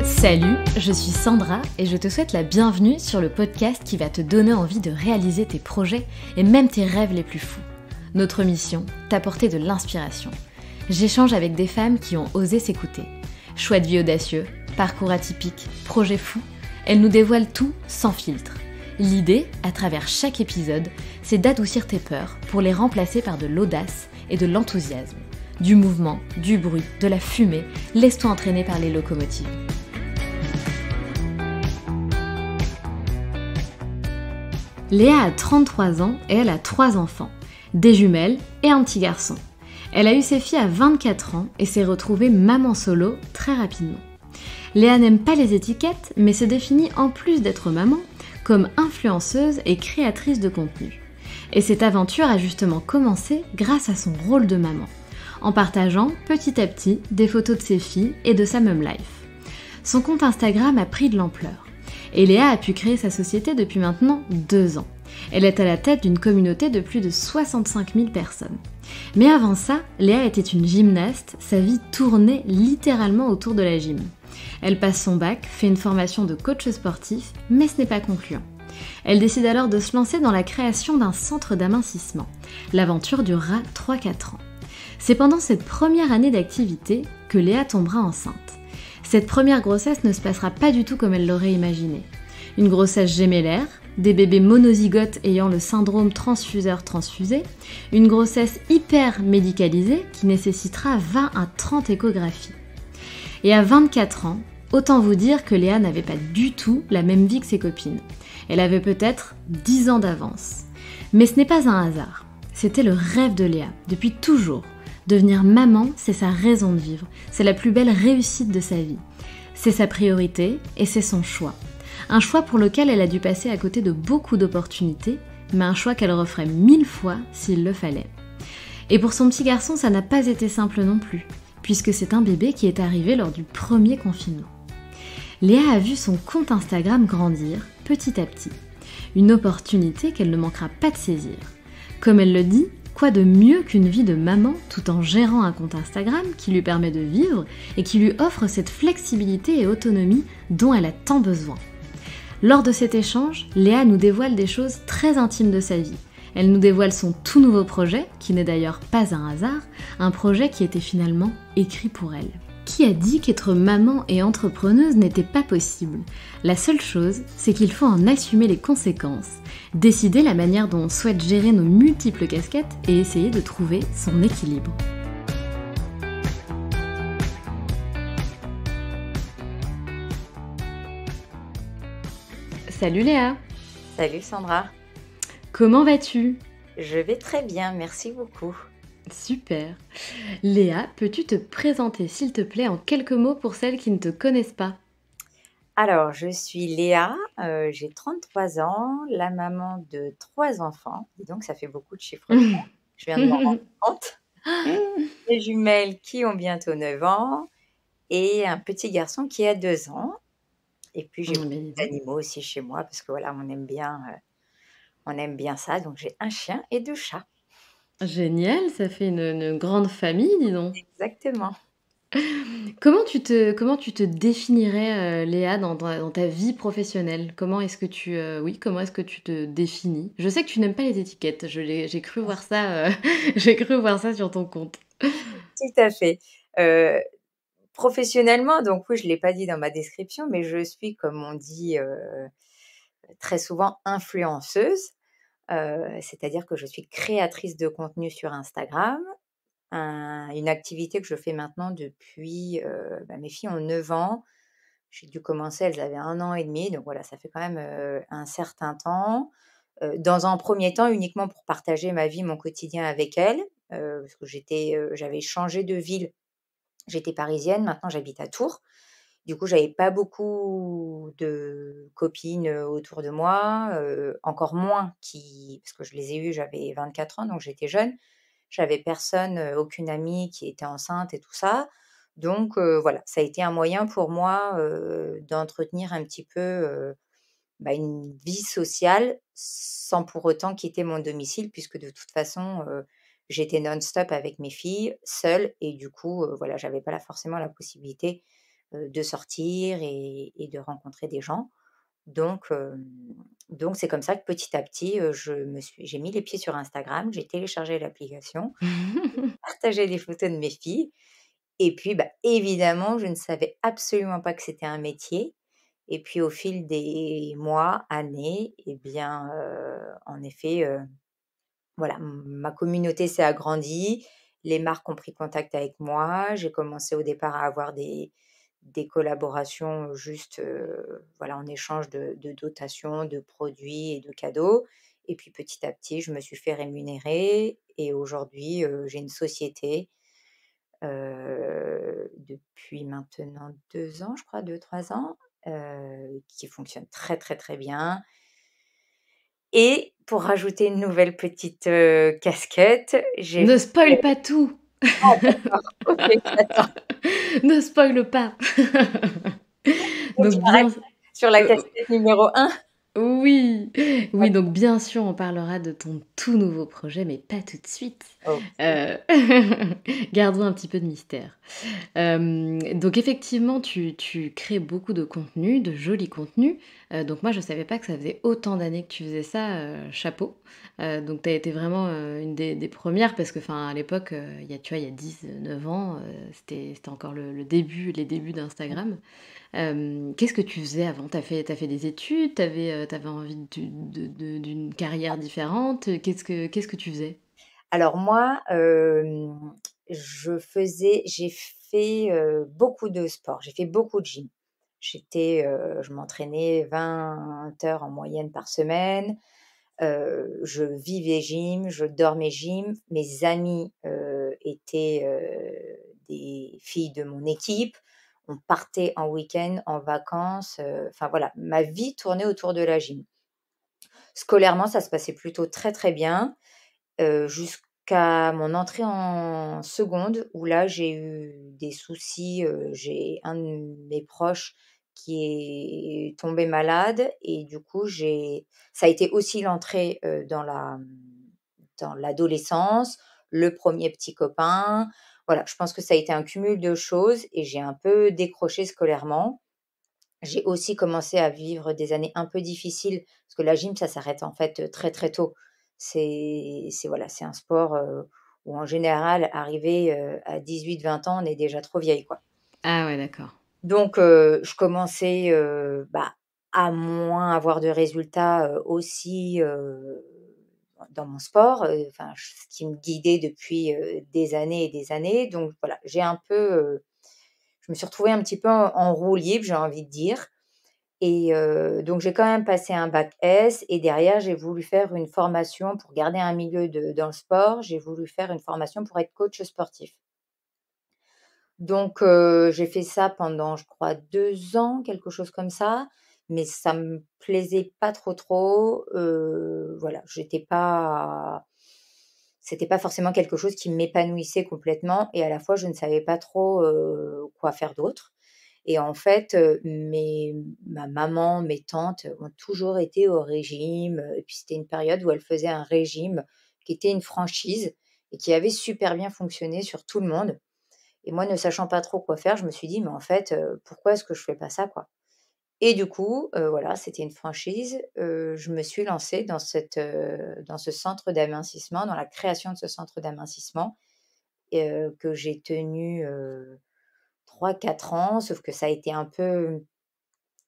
Salut, je suis Sandra et je te souhaite la bienvenue sur le podcast qui va te donner envie de réaliser tes projets et même tes rêves les plus fous. Notre mission, t'apporter de l'inspiration. J'échange avec des femmes qui ont osé s'écouter. Choix de vie audacieux, parcours atypique, projets fous, elles nous dévoilent tout sans filtre. L'idée, à travers chaque épisode, c'est d'adoucir tes peurs pour les remplacer par de l'audace et de l'enthousiasme. Du mouvement, du bruit, de la fumée, laisse-toi entraîner par les locomotives. Léa a 33 ans et elle a 3 enfants, des jumelles et un petit garçon. Elle a eu ses filles à 24 ans et s'est retrouvée maman solo très rapidement. Léa n'aime pas les étiquettes, mais se définit en plus d'être maman comme influenceuse et créatrice de contenu. Et cette aventure a justement commencé grâce à son rôle de maman, en partageant petit à petit des photos de ses filles et de sa mum life. Son compte Instagram a pris de l'ampleur. Et Léa a pu créer sa société depuis maintenant 2 ans. Elle est à la tête d'une communauté de plus de 65 000 personnes. Mais avant ça, Léa était une gymnaste, sa vie tournait littéralement autour de la gym. Elle passe son bac, fait une formation de coach sportif, mais ce n'est pas concluant. Elle décide alors de se lancer dans la création d'un centre d'amincissement. L'aventure durera 3-4 ans. C'est pendant cette première année d'activité que Léa tombera enceinte. Cette première grossesse ne se passera pas du tout comme elle l'aurait imaginé. Une grossesse gémellaire, des bébés monozygotes ayant le syndrome transfuseur-transfusé, une grossesse hyper médicalisée qui nécessitera 20 à 30 échographies. Et à 24 ans, autant vous dire que Léa n'avait pas du tout la même vie que ses copines. Elle avait peut-être 10 ans d'avance. Mais ce n'est pas un hasard. C'était le rêve de Léa, depuis toujours. Devenir maman, c'est sa raison de vivre, c'est la plus belle réussite de sa vie. C'est sa priorité et c'est son choix. Un choix pour lequel elle a dû passer à côté de beaucoup d'opportunités, mais un choix qu'elle referait 1000 fois s'il le fallait. Et pour son petit garçon, ça n'a pas été simple non plus, puisque c'est un bébé qui est arrivé lors du premier confinement. Léa a vu son compte Instagram grandir petit à petit. Une opportunité qu'elle ne manquera pas de saisir. Comme elle le dit, quoi de mieux qu'une vie de maman tout en gérant un compte Instagram qui lui permet de vivre et qui lui offre cette flexibilité et autonomie dont elle a tant besoin. Lors de cet échange, Léa nous dévoile des choses très intimes de sa vie. Elle nous dévoile son tout nouveau projet, qui n'est d'ailleurs pas un hasard, un projet qui était finalement écrit pour elle. Qui a dit qu'être maman et entrepreneuse n'était pas possible? La seule chose, c'est qu'il faut en assumer les conséquences, décider la manière dont on souhaite gérer nos multiples casquettes et essayer de trouver son équilibre. Salut Léa! Salut Sandra, Comment vas-tu? je vais très bien, merci beaucoup. Super! Léa, peux-tu te présenter s'il te plaît en quelques mots pour celles qui ne te connaissent pas? Alors, je suis Léa, j'ai 33 ans, la maman de 3 enfants. Dis donc, ça fait beaucoup de chiffres. Je viens de m'en rendre compte. Des jumelles qui ont bientôt 9 ans et un petit garçon qui a 2 ans. Et puis, j'ai beaucoup Mais dis donc. d'animaux aussi chez moi parce que voilà, on aime bien ça. Donc, j'ai un chien et 2 chats. Génial, ça fait une grande famille, dis donc. Exactement. Comment tu te définirais, Léa, dans ta vie professionnelle? Comment est-ce que tu te définis? Je sais que tu n'aimes pas les étiquettes, j'ai cru voir ça, j'ai cru voir ça sur ton compte. Tout à fait. Professionnellement, donc oui, je ne l'ai pas dit dans ma description, mais je suis, comme on dit, très souvent influenceuse, c'est-à-dire que je suis créatrice de contenu sur Instagram, une activité que je fais maintenant depuis, mes filles ont 9 ans. J'ai dû commencer, elles avaient 1 an et demi, donc voilà, ça fait quand même, un certain temps. Dans un premier temps, uniquement pour partager ma vie, mon quotidien avec elles, parce que j'avais changé de ville. J'étais parisienne, maintenant j'habite à Tours. Du coup, j'avais pas beaucoup de copines, autour de moi, encore moins parce que je les ai eues, j'avais 24 ans, donc j'étais jeune. J'avais personne, aucune amie qui était enceinte et tout ça. Donc voilà, ça a été un moyen pour moi, d'entretenir un petit peu, une vie sociale sans pour autant quitter mon domicile puisque de toute façon, j'étais non-stop avec mes filles, seule et du coup, voilà, j'avais pas là forcément la possibilité, de sortir et de rencontrer des gens. Donc c'est comme ça que petit à petit, j'ai mis les pieds sur Instagram, j'ai téléchargé l'application, partagé des photos de mes filles et puis, évidemment, je ne savais absolument pas que c'était un métier et puis au fil des mois, années et bien, en effet, voilà, ma communauté s'est agrandie, les marques ont pris contact avec moi. J'ai commencé au départ à avoir des collaborations juste, voilà, en échange de dotations, de produits et de cadeaux et puis petit à petit, je me suis fait rémunérer et aujourd'hui, j'ai une société, depuis maintenant 2 ans, je crois, 2 3 ans, qui fonctionne très, très, très bien et pour rajouter une nouvelle petite, casquette, j'ai Ne fait spoil pas tout! ah d'accord, OK, j'attends. Ne spoil pas! Donc Donc j'arrête bien sur la heu casquette numéro 1. Oui, oui, donc bien sûr, on parlera de ton tout nouveau projet, mais pas tout de suite. OK. Heu, Gardons un petit peu de mystère. Donc effectivement, tu crées beaucoup de contenu, de jolis contenus. Donc moi, je savais pas que ça faisait autant d'années que tu faisais ça, chapeau. Donc tu as été vraiment, une des 1 parce que, enfin, à l'époque, il y a tu vois, il y a 10 9 ans, c'était encore le début les débuts d'Instagram. Qu'est-ce que tu faisais avant? Tu as fait des études? Tu avais envie d'une carrière différente? Qu'est-ce que tu faisais? Alors moi, j'ai fait, beaucoup de sport, j'ai fait beaucoup de gym. Je m'entraînais 20 heures en moyenne par semaine, je vivais gym, je dormais gym. Mes amies, étaient, des filles de mon équipe. On partait en week-end, en vacances, enfin voilà, ma vie tournait autour de la gym. Scolairement, ça se passait plutôt très, très bien. Jusqu'à mon entrée en seconde où là, j'ai eu des soucis, j'ai un de mes proches qui est tombé malade et du coup, j'ai ça a été aussi l'entrée, dans l'adolescence, le premier petit copain. Voilà, je pense que ça a été un cumul de choses et j'ai un peu décroché scolairement. J'ai aussi commencé à vivre des années un peu difficiles parce que la gym, ça s'arrête en fait, très, très tôt. C'est voilà, c'est un sport, où en général arrivé, à 18 20 ans, on est déjà trop vieille, quoi. Ah ouais, d'accord. Donc je commençais, à moins avoir de résultats, aussi, dans mon sport, enfin ce qui me guidait depuis, des années et des années. Donc voilà, je me suis retrouvée un petit peu en roue libre, j'ai envie de dire. Et donc j'ai quand même passé un bac S et derrière j'ai voulu faire une formation pour garder un milieu dans le sport, j'ai voulu faire une formation pour être coach sportif. Donc j'ai fait ça pendant je crois 2 ans, quelque chose comme ça, mais ça me plaisait pas trop, trop, voilà, c'était pas forcément quelque chose qui m'épanouissait complètement et à la fois je ne savais pas trop, quoi faire d'autre. Et en fait, ma maman, mes tantes ont toujours été au régime, et puis c'était une période où elles faisaient un régime qui était une franchise et qui avait super bien fonctionné sur tout le monde. Et moi, ne sachant pas trop quoi faire, je me suis dit: «Mais en fait, pourquoi est-ce que je fais pas ça, quoi?» Et du coup, voilà, c'était une franchise, je me suis lancée dans ce centre d'amincissement, dans la création de ce centre d'amincissement, que j'ai tenu, 3 4 ans, sauf que ça a été un peu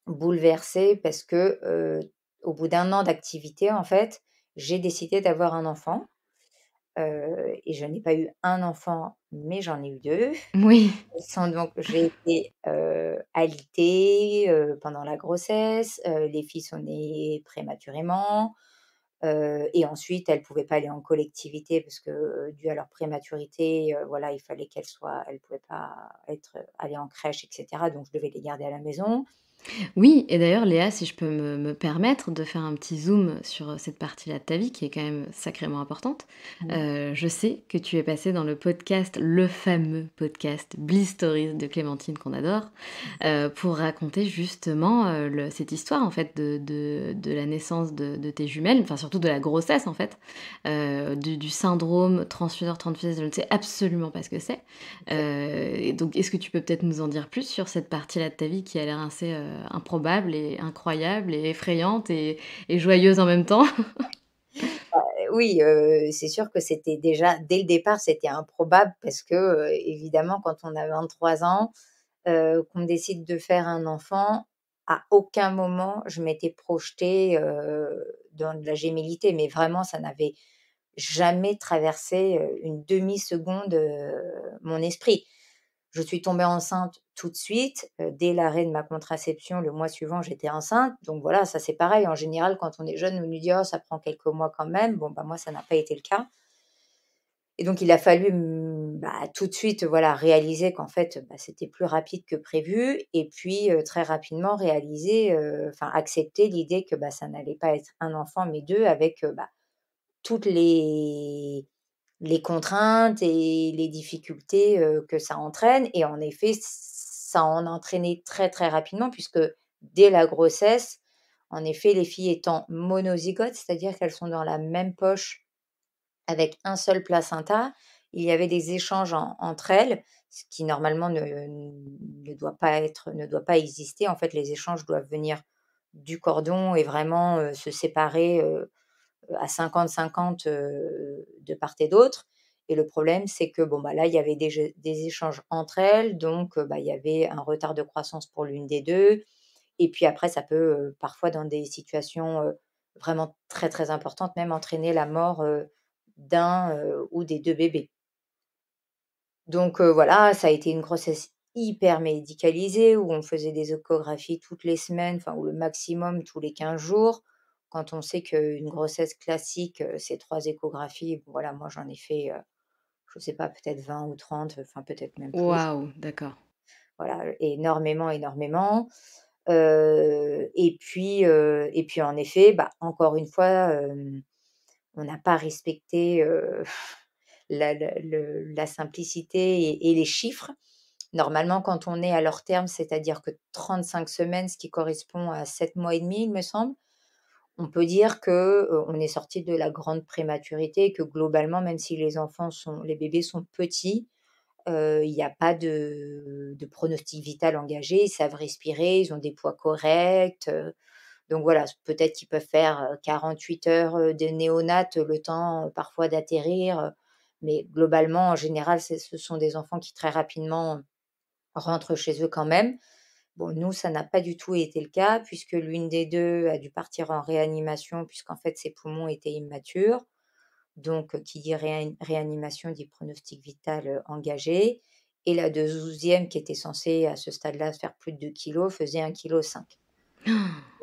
bouleversée parce que, au bout d'1 an d'activité, en fait, j'ai décidé d'avoir un enfant, et je n'ai pas eu un enfant, mais j'en ai eu 2. Oui. J'ai été, alitée, pendant la grossesse, les filles sont nées prématurément, et ensuite elles ne pouvaient pas aller en collectivité parce que, dû à leur prématurité, voilà, il fallait elles pouvaient pas aller en crèche et cetera, donc je devais les garder à la maison. Oui, et d'ailleurs, Léa, si je peux me permettre de faire un petit zoom sur cette partie-là de ta vie qui est quand même sacrément importante. Mmh. Je sais que tu es passée dans le podcast, le fameux podcast Bliss Stories de Clémentine qu'on adore, pour raconter justement, cette histoire en fait de la naissance de tes jumelles, enfin surtout de la grossesse en fait, du syndrome transfuseur-transfuseuse, je ne sais absolument pas ce que c'est. Et donc est-ce que tu peux peut-être nous en dire plus sur cette partie-là de ta vie qui a l'air assez, improbable et incroyable et effrayante et joyeuse en même temps? Oui, c'est sûr que c'était déjà dès le départ, c'était improbable parce que, évidemment, quand on a 23 ans, qu'on décide de faire un enfant, à aucun moment je m'étais projetée, dans de la gémellité, mais vraiment ça n'avait jamais traversé, une demi-seconde, mon esprit. Je suis tombée enceinte tout de suite, dès l'arrêt de ma contraception, le mois suivant, j'étais enceinte. Donc voilà, ça c'est pareil, en général, quand on est jeune, on nous dit: «Oh, ça prend quelques mois quand même». Bon, bah, moi, ça n'a pas été le cas et donc il a fallu, tout de suite, voilà, réaliser qu'en fait, c'était plus rapide que prévu et puis, très rapidement réaliser, enfin accepter l'idée que, ça n'allait pas être un enfant mais 2 avec, toutes les contraintes et les difficultés, que ça entraîne et en effet, ça en entraînait très, très rapidement puisque dès la grossesse, en effet, les filles étant monozygotes, c'est-à-dire qu'elles sont dans la même poche avec un seul placenta, il y avait des échanges entre elles, ce qui normalement ne doit pas exister. En fait, les échanges doivent venir du cordon et vraiment, se séparer, à 50-50, de part et d'autre et le problème, c'est que, bon, là, il y avait des échanges entre elles donc il y avait un retard de croissance pour l'une des 2 et puis après ça peut, parfois dans des situations, vraiment très, très importantes même entraîner la mort, d'un, ou des 2 bébés. Donc voilà, ça a été une grossesse hyper médicalisée où on faisait des échographies toutes les semaines, enfin ou le maximum tous les 15 jours. Quand on sait qu'une grossesse classique, c'est 3 échographies, bon voilà, moi j'en ai fait, je sais pas, peut-être 20 ou 30, enfin peut-être même plus. Waouh, d'accord. Voilà, énormément, énormément. Et puis en effet, encore une fois, on n'a pas respecté, la simplicité et les chiffres. Normalement, quand on est à leur terme, c'est-à-dire que 35 semaines, ce qui correspond à 7 mois et demi, il me semble, on peut dire que, on est sorti de la grande prématurité et que globalement, même si les bébés sont petits, il y a pas de pronostic vital engagé. Ils savent respirer, ils ont des poids corrects, donc voilà, peut-être qu'ils peuvent faire, 48 heures, de néonat, le temps, parfois d'atterrir, mais globalement, en général, ce sont des enfants qui très rapidement rentrent chez eux quand même. Bon, nous, ça n'a pas du tout été le cas puisque l'une des 2 a dû partir en réanimation puisqu'en fait ses poumons étaient immatures. Donc, qui dit réanimation dit pronostic vital, engagé et la deuxième qui était censée à ce stade-là faire plus de 2 kilogrammes faisait 1,5 kg.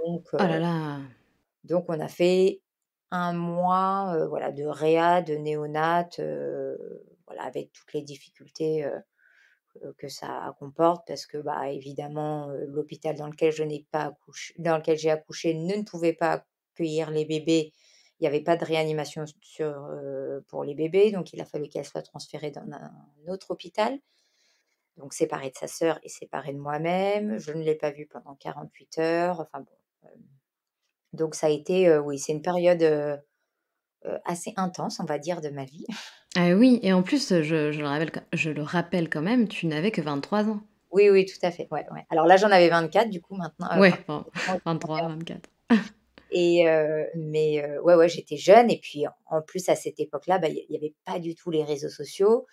Donc, Oh là là! on a fait un mois, voilà, de réa, de néonat, voilà, avec toutes les difficultés, que ça comporte parce que, évidemment, l'hôpital dans lequel j'ai accouché ne pouvait pas accueillir les bébés. Il y avait pas de réanimation pour les bébés, donc il a fallu qu'elle soit transférée dans un autre hôpital, donc séparée de sa sœur et séparée de moi-même. Je ne l'ai pas vue pendant 48 heures, enfin bon, donc ça a été, oui, c'est une période, assez intense, on va dire, de ma vie. Ah oui, et en plus, je le rappelle quand même, tu n'avais que 23 ans. Oui, oui, tout à fait, ouais, ouais. Alors là, j'en avais 24 du coup maintenant, Ouais, bon, 23-24. Ouais, ouais, j'étais jeune et puis en plus à cette époque-là, il y avait pas du tout les réseaux sociaux.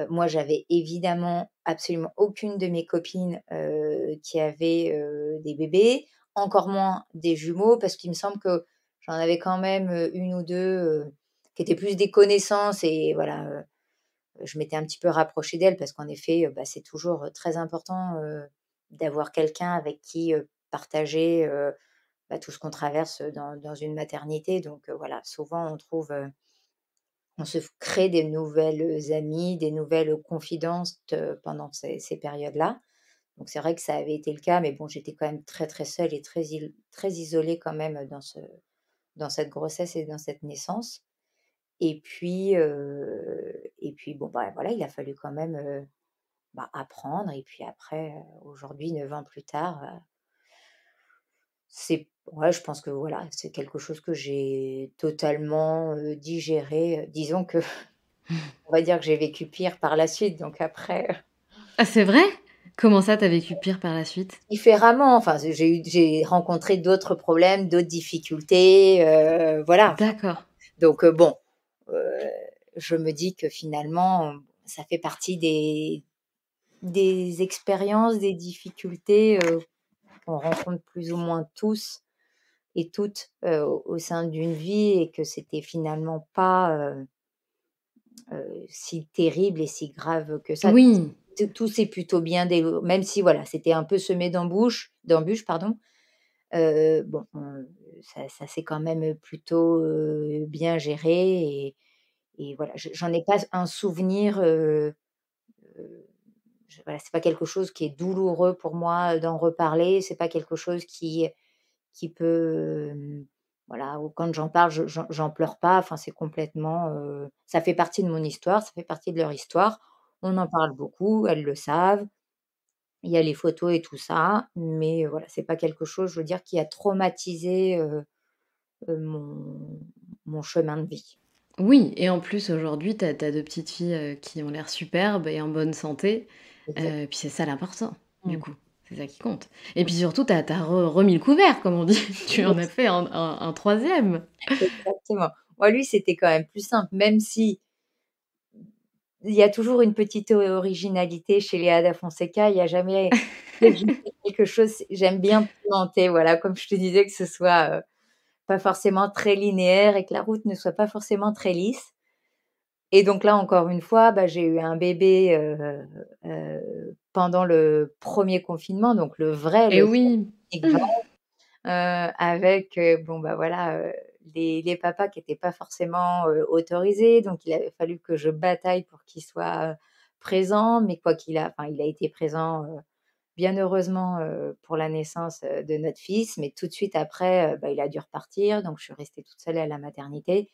Moi, j'avais évidemment absolument aucune de mes copines, qui avait, des bébés, encore moins des jumeaux parce qu'il me semble que j'en avais quand même, 1 ou 2, qui étaient plus des connaissances et voilà, je m'étais un petit peu rapprochée d'elles parce qu'en effet, c'est toujours, très important, d'avoir quelqu'un avec qui, partager, tout ce qu'on traverse, dans une maternité donc voilà, souvent on se crée des nouvelles amies, des nouvelles confidences, pendant ces périodes-là Donc c'est vrai que ça avait été le cas, mais bon, j'étais quand même très, très seule et très isolée quand même dans cette grossesse et dans cette naissance. Et puis bon, bah, voilà, il a fallu quand même, bah, apprendre. Et puis après, aujourd'hui, 9 ans plus tard, c'est ouais, je pense que voilà, c'est quelque chose que j'ai totalement, digéré. Disons que on va dire que j'ai vécu pire par la suite, donc après, Ah, c'est vrai? Comment ça, tu as vécu pire par la suite? différemment. Enfin, j'ai rencontré d'autres problèmes, d'autres difficultés, voilà. D'accord. Donc bon, heu, je me dis que finalement, ça fait partie des expériences, des difficultés, qu'on rencontre plus ou moins tous et toutes, au sein d'une vie, et que c'était finalement pas, si terrible et si grave que ça. Oui. Tout s'est plutôt bien déroulé, même si voilà, c'était un peu semé d'embûches, pardon. Bon, ça s'est quand même plutôt, bien géré, et voilà, j'en ai pas un souvenir, voilà, c'est pas quelque chose qui est douloureux pour moi, d'en reparler. C'est pas quelque chose qui peut, voilà, ou quand j'en parle, j'en pleure pas. Enfin, c'est complètement, ça fait partie de mon histoire, ça fait partie de leur histoire. On en parle beaucoup, elles le savent. Il y a les photos et tout ça, mais voilà, c'est pas quelque chose, je veux dire, qui a traumatisé, mon chemin de vie. Oui et en plus aujourd'hui, tu as 2 petites filles, qui ont l'air superbes et en bonne santé, Exact. puis c'est ça l'important, du Mmh. coup. C'est ça qui compte et puis surtout, tu as remis le couvert comme on dit. Tu en as fait un 3e. Exactement. Moi, lui, c'était quand même plus simple, même si il y a toujours une petite originalité chez les Ada Fonseca. Il y a jamais dès que je fais quelque chose, j'aime bien pimenter, voilà, comme je te disais, que ce soit, pas forcément très linéaire et que la route ne soit pas forcément très lisse. Et donc là, encore une fois, bah, j'ai eu un bébé, pendant le premier confinement, donc le vrai, Et le oui. vrai, avec, bon, bah, voilà, les papas qui étaient pas forcément, autorisés. Donc il avait fallu que je bataille pour qu'il soit, présent, mais quoi qu'il a enfin, il a été présent, bien heureusement, pour la naissance, de notre fils. Mais tout de suite après, bah, il a dû repartir, donc je suis restée toute seule à la maternité.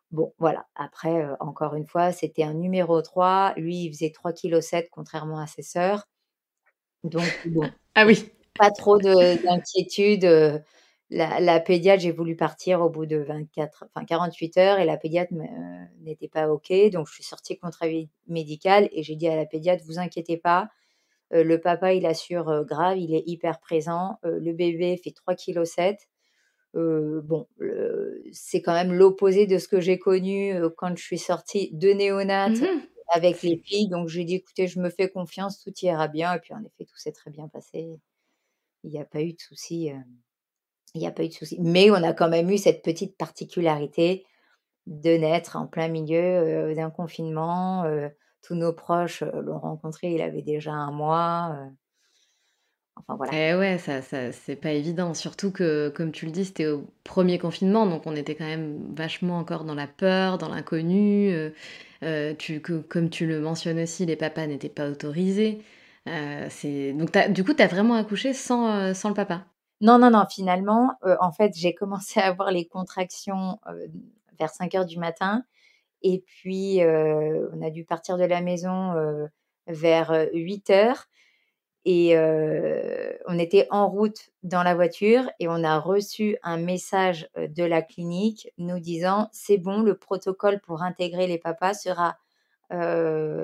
Bon, voilà, après, encore une fois, c'était un numéro 3. Lui, il faisait 3,7 kg contrairement à ses sœurs. Donc bon, Ah oui. pas trop d'inquiétude. La pédiatre, j'ai voulu partir au bout de 48 heures, et la pédiatre n'était pas OK. Donc je suis sortie contre avis médical et j'ai dit à la pédiatre: «Vous inquiétez pas, le papa, il assure, grave, il est hyper présent, le bébé fait 3,7 kg». Bon, c'est quand même l'opposé de ce que j'ai connu, quand je suis sortie de néonate Mmh. avec les C'est filles. Donc j'ai dit: «Écoutez, je me fais confiance, tout ira bien», et puis en effet, tout s'est très bien passé. Il y a pas eu de souci, il y a pas eu de souci. Mais on a quand même eu cette petite particularité de naître en plein milieu, d'un confinement. Tous nos proches, l'ont rencontré, il avait déjà 1 mois, enfin voilà. et ouais, ça c'est pas évident, surtout que, comme tu le dis, c'était au premier confinement, donc on était quand même vachement encore dans la peur, dans l'inconnu, comme tu le mentionnes aussi, les papas n'étaient pas autorisés, c'est donc tu as vraiment accouché sans le papa? Non, non, non, finalement, en fait, j'ai commencé à avoir les contractions, vers 5 heures du matin. Et puis, on a dû partir de la maison, vers, 8 heures. Et on était en route dans la voiture et on a reçu un message, de la clinique nous disant: «C'est bon, le protocole pour intégrer les papas sera,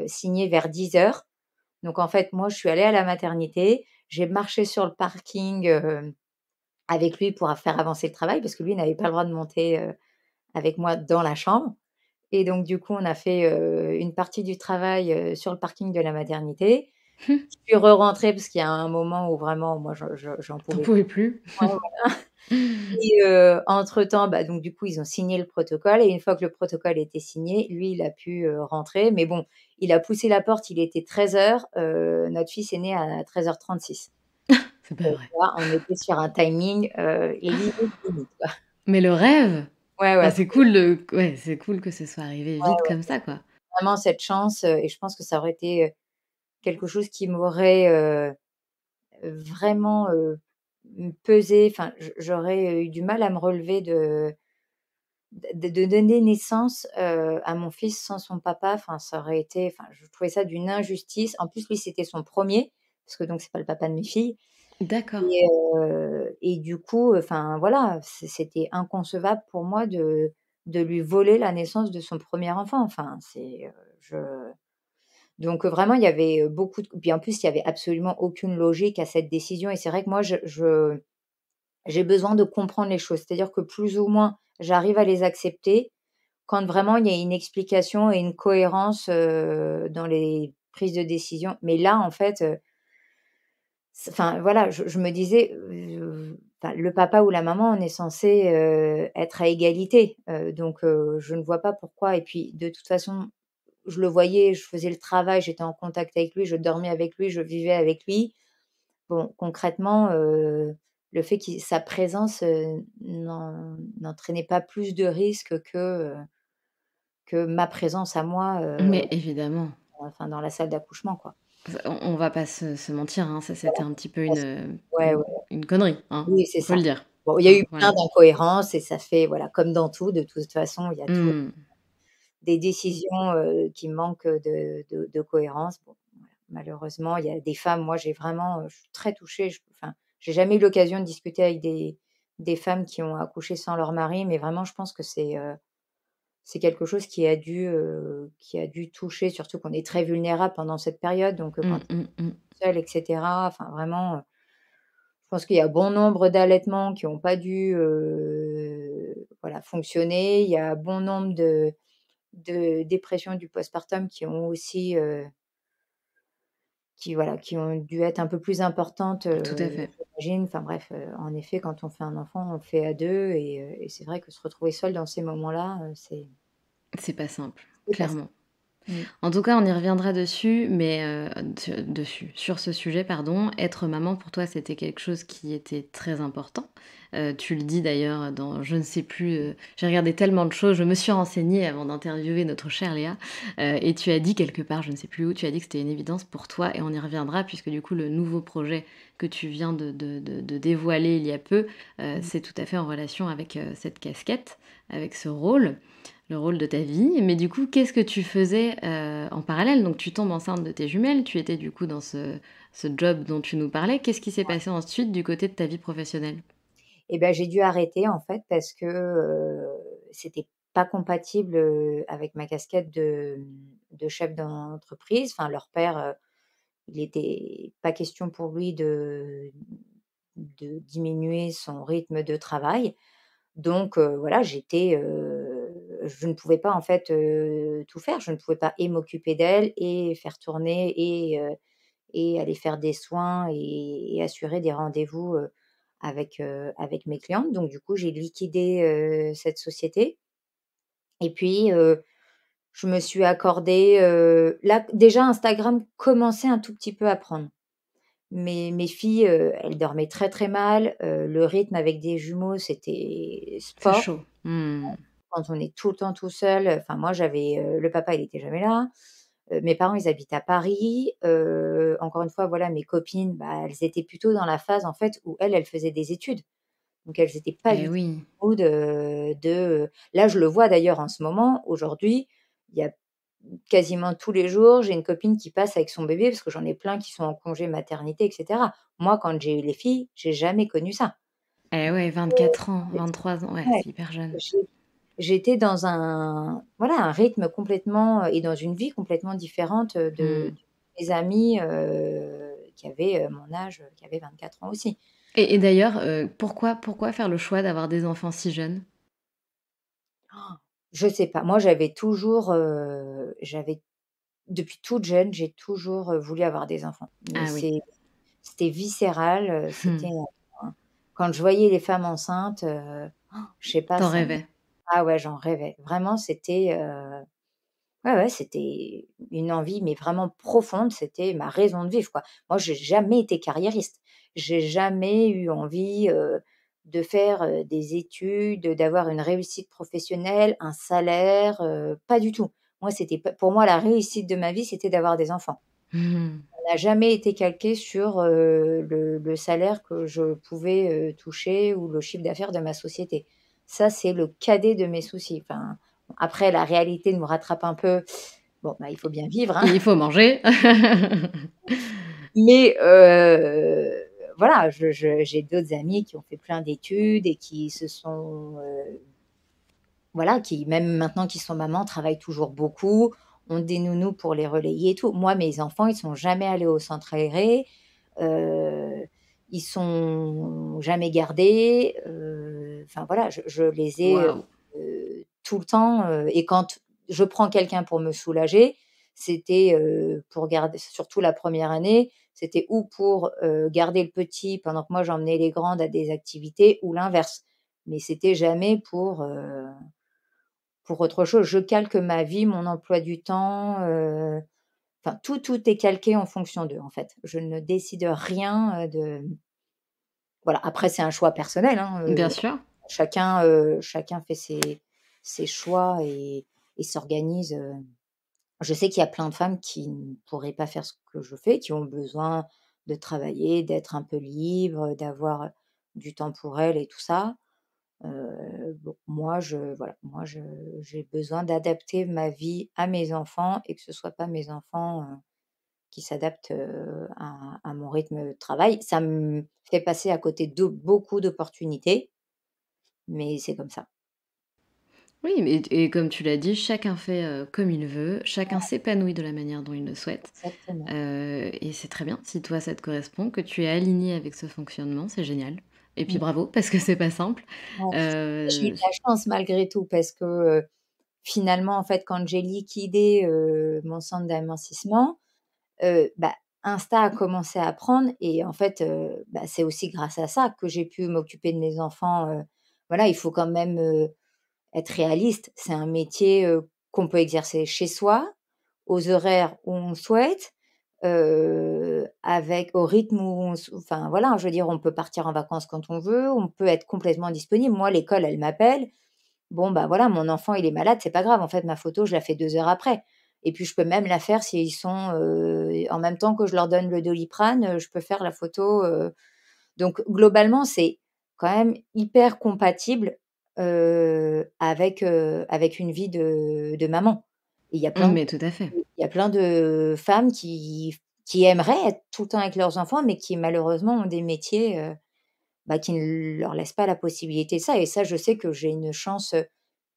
signé vers 10 heures». Donc en fait, moi, je suis allée à la maternité, j'ai marché sur le parking, avec lui pour faire avancer le travail parce que lui n'avait pas le droit de monter, avec moi dans la chambre. Et donc du coup, on a fait, une partie du travail, sur le parking de la maternité. Je suis re-rentrée parce qu'il y a un moment où vraiment moi j'en Tu en pouvais pouvais plus? plus. Et entre-temps, bah, donc du coup, ils ont signé le protocole, et une fois que le protocole était signé, lui, il a pu, rentrer. Mais bon, il a poussé la porte, il était 13 heures. Notre fils est né à 13h36. C'est pas Donc vrai. là, on était sur un timing, limite, limite, quoi. Mais le rêve! Ouais, Enfin, ouais, c'est cool de ouais, c'est cool que ce soit arrivé vite comme ça, quoi. vraiment cette chance, et je pense que ça aurait été, quelque chose qui m'aurait, vraiment, peser, enfin, j'aurais eu du mal à me relever de donner naissance, à mon fils sans son papa. Enfin, ça aurait été, enfin, je trouvais ça d'une injustice. En plus, lui, c'était son premier, parce que donc c'est pas le papa de mes filles. D'accord. Et du coup, enfin voilà, c'était inconcevable pour moi de lui voler la naissance de son premier enfant. Enfin, je donc vraiment il y avait, beaucoup de puis en plus, il y avait absolument aucune logique à cette décision et c'est vrai que moi j'ai besoin de comprendre les choses. C'est-à-dire que plus ou moins j'arrive à les accepter quand vraiment il y a une explication et une cohérence, dans les prises de décision. Mais là, en fait, enfin voilà, je me disais, enfin le papa ou la maman, on est censé, être à égalité, donc je ne vois pas pourquoi et puis de toute façon, je le voyais, je faisais le travail, j'étais en contact avec lui, je dormais avec lui, je vivais avec lui. Bon, concrètement, le fait qu'il sa présence, n'entraînait pas plus de risques que ma présence à moi, Mais évidemment, enfin dans la salle d'accouchement, quoi. on va pas se mentir, hein, ça c'était Voilà. un petit peu Parce ouais, ouais. une connerie, hein, Oui, c'est faut le ça. dire, Bon, il y a hein, eu plein voilà. d'incohérences et ça fait voilà, comme dans tout, de toute façon, il y a toujours Mmh. des décisions, qui manquent de cohérence. Bon, voilà, malheureusement, il y a des femmes moi, j'ai vraiment, je suis très touchée, enfin, j'ai jamais eu l'occasion de discuter avec des femmes qui ont accouché sans leur mari, mais vraiment, je pense que c'est quelque chose qui a dû toucher, surtout qu'on est très vulnérable pendant cette période, donc quand Mmh, tu mmh, mmh. es seule et cetera, enfin vraiment, je pense qu'il y a bon nombre d'allaitements qui ont pas dû, voilà, fonctionner. Il y a bon nombre de dépressions du postpartum qui ont aussi, qui voilà, qui ont dû être un peu plus importantes, Tout à fait. j'imagine. Enfin bref, en effet, quand on fait un enfant, on le fait à 2 et c'est vrai que se retrouver seul dans ces moments-là, C'est pas simple, c'est pas ça. clairement. Mmh. En tout cas, on y reviendra dessus, mais sur ce sujet, pardon. Être maman, pour toi, c'était quelque chose qui était très important. Tu le dis d'ailleurs dans je ne sais plus, j'ai regardé tellement de choses, je me suis renseignée avant d'interviewer notre chère Léa, et tu as dit quelque part, je ne sais plus où, tu as dit que c'était une évidence pour toi et on y reviendra puisque du coup, le nouveau projet que tu viens de dévoiler il y a peu, Mmh. c'est tout à fait en relation avec, cette casquette, avec ce rôle. Le rôle de ta vie. Mais du coup, qu'est-ce que tu faisais, en parallèle? Donc tu tombes enceinte de tes jumelles, tu étais du coup dans ce job dont tu nous parlais. Qu'est-ce qui s'est passé ensuite du côté de ta vie professionnelle? Et bah, j'ai dû arrêter en fait parce que, c'était pas compatible, avec ma casquette de chef d'entreprise. Enfin leur père, il était pas question pour lui de diminuer son rythme de travail. Donc voilà, je ne pouvais pas en fait, tout faire. Je ne pouvais pas et m'occuper d'elle et faire tourner et aller faire des soins et assurer des rendez-vous, avec mes clientes. Donc du coup, j'ai liquidé, cette société et puis, je me suis accordé, là déjà Instagram commençait un tout petit peu à prendre. Mes filles, elles dormaient très, très mal, le rythme avec des jumeaux, c'était C'est sport. chaud. Mmh. Quand on est tout le temps tout seul, enfin moi j'avais, le papa il était jamais là, mes parents ils habitent à Paris, encore une fois voilà mes copines, bah, elles étaient plutôt dans la phase en fait où elles faisaient des études. Donc elles étaient pas Eh du tout oui. dans le mood, là je le vois d'ailleurs en ce moment, aujourd'hui, il y a quasiment tous les jours, j'ai une copine qui passe avec son bébé parce que j'en ai plein qui sont en congé maternité et cetera. Moi quand j'ai eu les filles, j'ai jamais connu ça. Eh ouais, 24 ans, 23 ans, ouais, Ouais, c'est hyper jeune. j'ai j'étais dans un voilà, un rythme complètement, et dans une vie complètement différente, de Mmh. mes amis, qui avaient, mon âge, qui avaient 24 ans aussi. Et d'ailleurs, pourquoi faire le choix d'avoir des enfants si jeunes? Je sais pas, moi j'avais depuis toute jeune, j'ai toujours, voulu avoir des enfants. Mais Ah oui. c'était viscéral, Mmh. c'était, quand je voyais les femmes enceintes, je sais pas, Tu ça me rêvais? ah ouais, j'en rêvais. Vraiment, c'était, ouais, ouais, c'était une envie, mais vraiment profonde, c'était ma raison de vivre, quoi. Moi, j'ai jamais été carriériste. J'ai jamais eu envie, de faire, des études, d'avoir une réussite professionnelle, un salaire, pas du tout. Moi, c'était pas pour moi, la réussite de ma vie, c'était d'avoir des enfants. Mmh. n'a jamais été calqué sur, le salaire que je pouvais, toucher ou le chiffre d'affaires de ma société. Ça, c'est le cadet de mes soucis. Enfin, après la réalité nous rattrape un peu. Bon, bah, il faut bien vivre, hein. Il faut manger. Mais voilà, je j'ai d'autres amis qui ont fait plein d'études et qui se sont, voilà, qui même maintenant qu'ils sont mamans, travaillent toujours beaucoup, ont des nounous pour les relayer et tout. Moi, mes enfants, ils sont jamais allés au centre aéré, heu, ils sont jamais gardés, enfin voilà, je les ai, Waouh! tout le temps, et quand je prends quelqu'un pour me soulager, c'était, pour garder surtout la première année, c'était ou pour, garder le petit pendant que moi j'emmenais les grandes à des activités ou l'inverse. Mais c'était jamais pour autre chose. Je calque ma vie, mon emploi du temps, enfin tout est calqué en fonction d'eux, en fait. Je ne décide rien, de voilà, après c'est un choix personnel, hein, Bien sûr. chacun fait ses choix et s'organise, je sais qu'il y a plein de femmes qui ne pourraient pas faire ce que je fais, qui ont besoin de travailler, d'être un peu libres, d'avoir du temps pour elles et tout ça. Bon, moi j'ai besoin d'adapter ma vie à mes enfants et que ce soit pas mes enfants, qui s'adaptent, à mon rythme de travail. Ça me fait passer à côté de beaucoup d'opportunités, mais c'est comme ça. Oui, mais et comme tu l'as dit, chacun fait, comme il veut, chacun s'épanouit de la manière dont il le souhaite, Exactement. et c'est très bien. Si toi ça te correspond, que tu es aligné avec ce fonctionnement, c'est génial et puis Mmh, bravo parce que c'est pas simple. ouais. J'ai eu Heu, de la chance malgré tout parce que, finalement, en fait, quand j'ai liquidé, mon centre d'amincissement, bah, Insta a commencé à prendre et en fait, bah, c'est aussi grâce à ça que j'ai pu m'occuper de mes enfants, voilà, il faut quand même, être réaliste. C'est un métier, qu'on peut exercer chez soi, aux horaires où on souhaite, avec au rythme où on s enfin voilà, je veux dire, on peut partir en vacances quand on veut, on peut être complètement disponible. Moi, l'école, elle m'appelle, bon, bah, voilà, mon enfant, il est malade, c'est pas grave. En fait, ma photo, je la fais 2 heures après et puis je peux même la faire s'ils sont, en même temps que je leur donne le Doliprane, je peux faire la photo, donc globalement, c'est quand même hyper compatible, avec une vie de maman et mais tout à fait. il y a plein de femmes qui aimeraient être tout le temps avec leurs enfants, mais qui malheureusement ont des métiers, bah, qui ne leur laissent pas la possibilité de ça et ça, je sais que j'ai une chance,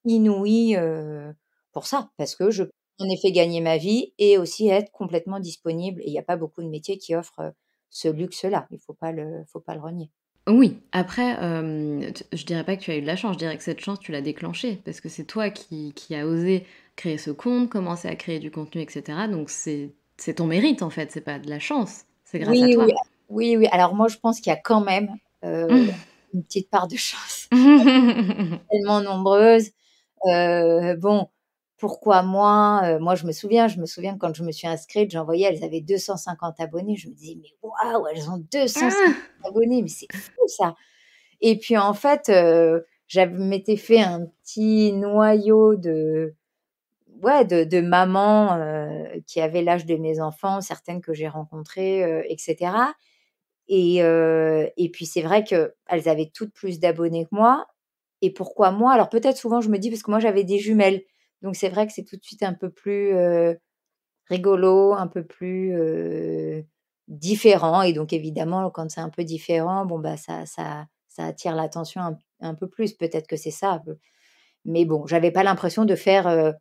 inouïe, pour ça. Parce que je peux en effet gagner ma vie et aussi être complètement disponible et il y a pas beaucoup de métiers qui offrent, ce luxe-là. Il faut pas le renier. Oui, après, t je dirais pas que tu as eu de la chance, je dirais que cette chance, tu l'as déclenchée parce que c'est toi qui as osé créer ce compte, commencer à créer du contenu et cetera, donc c'est ton mérite, en fait, c'est pas de la chance, c'est grâce à Oui, oui, toi. oui, oui. Alors moi, je pense qu'il y a quand même, une petite part de chance. Tellement nombreuses. Bon, pourquoi moi? Moi, je me souviens quand je me suis inscrite, j'en voyais, elles avaient 250 abonnés. Je me disais: «Mais waouh, elles ont 250 Ah! abonnés, mais c'est fou ça!» Et puis en fait, m'étais fait un petit noyau de ouais, de mamans, qui avaient l'âge de mes enfants, certaines que j'ai rencontrées, et cetera et puis c'est vrai qu'elles avaient toutes plus d'abonnés que moi et pourquoi moi? Alors peut-être souvent je me dis parce que moi j'avais des jumelles, donc c'est vrai que c'est tout de suite un peu plus, rigolo, un peu plus, différent et donc évidemment quand c'est un peu différent, bon bah ça attire l'attention un peu plus. Peut-être que c'est ça, mais bon, j'avais pas l'impression de faire,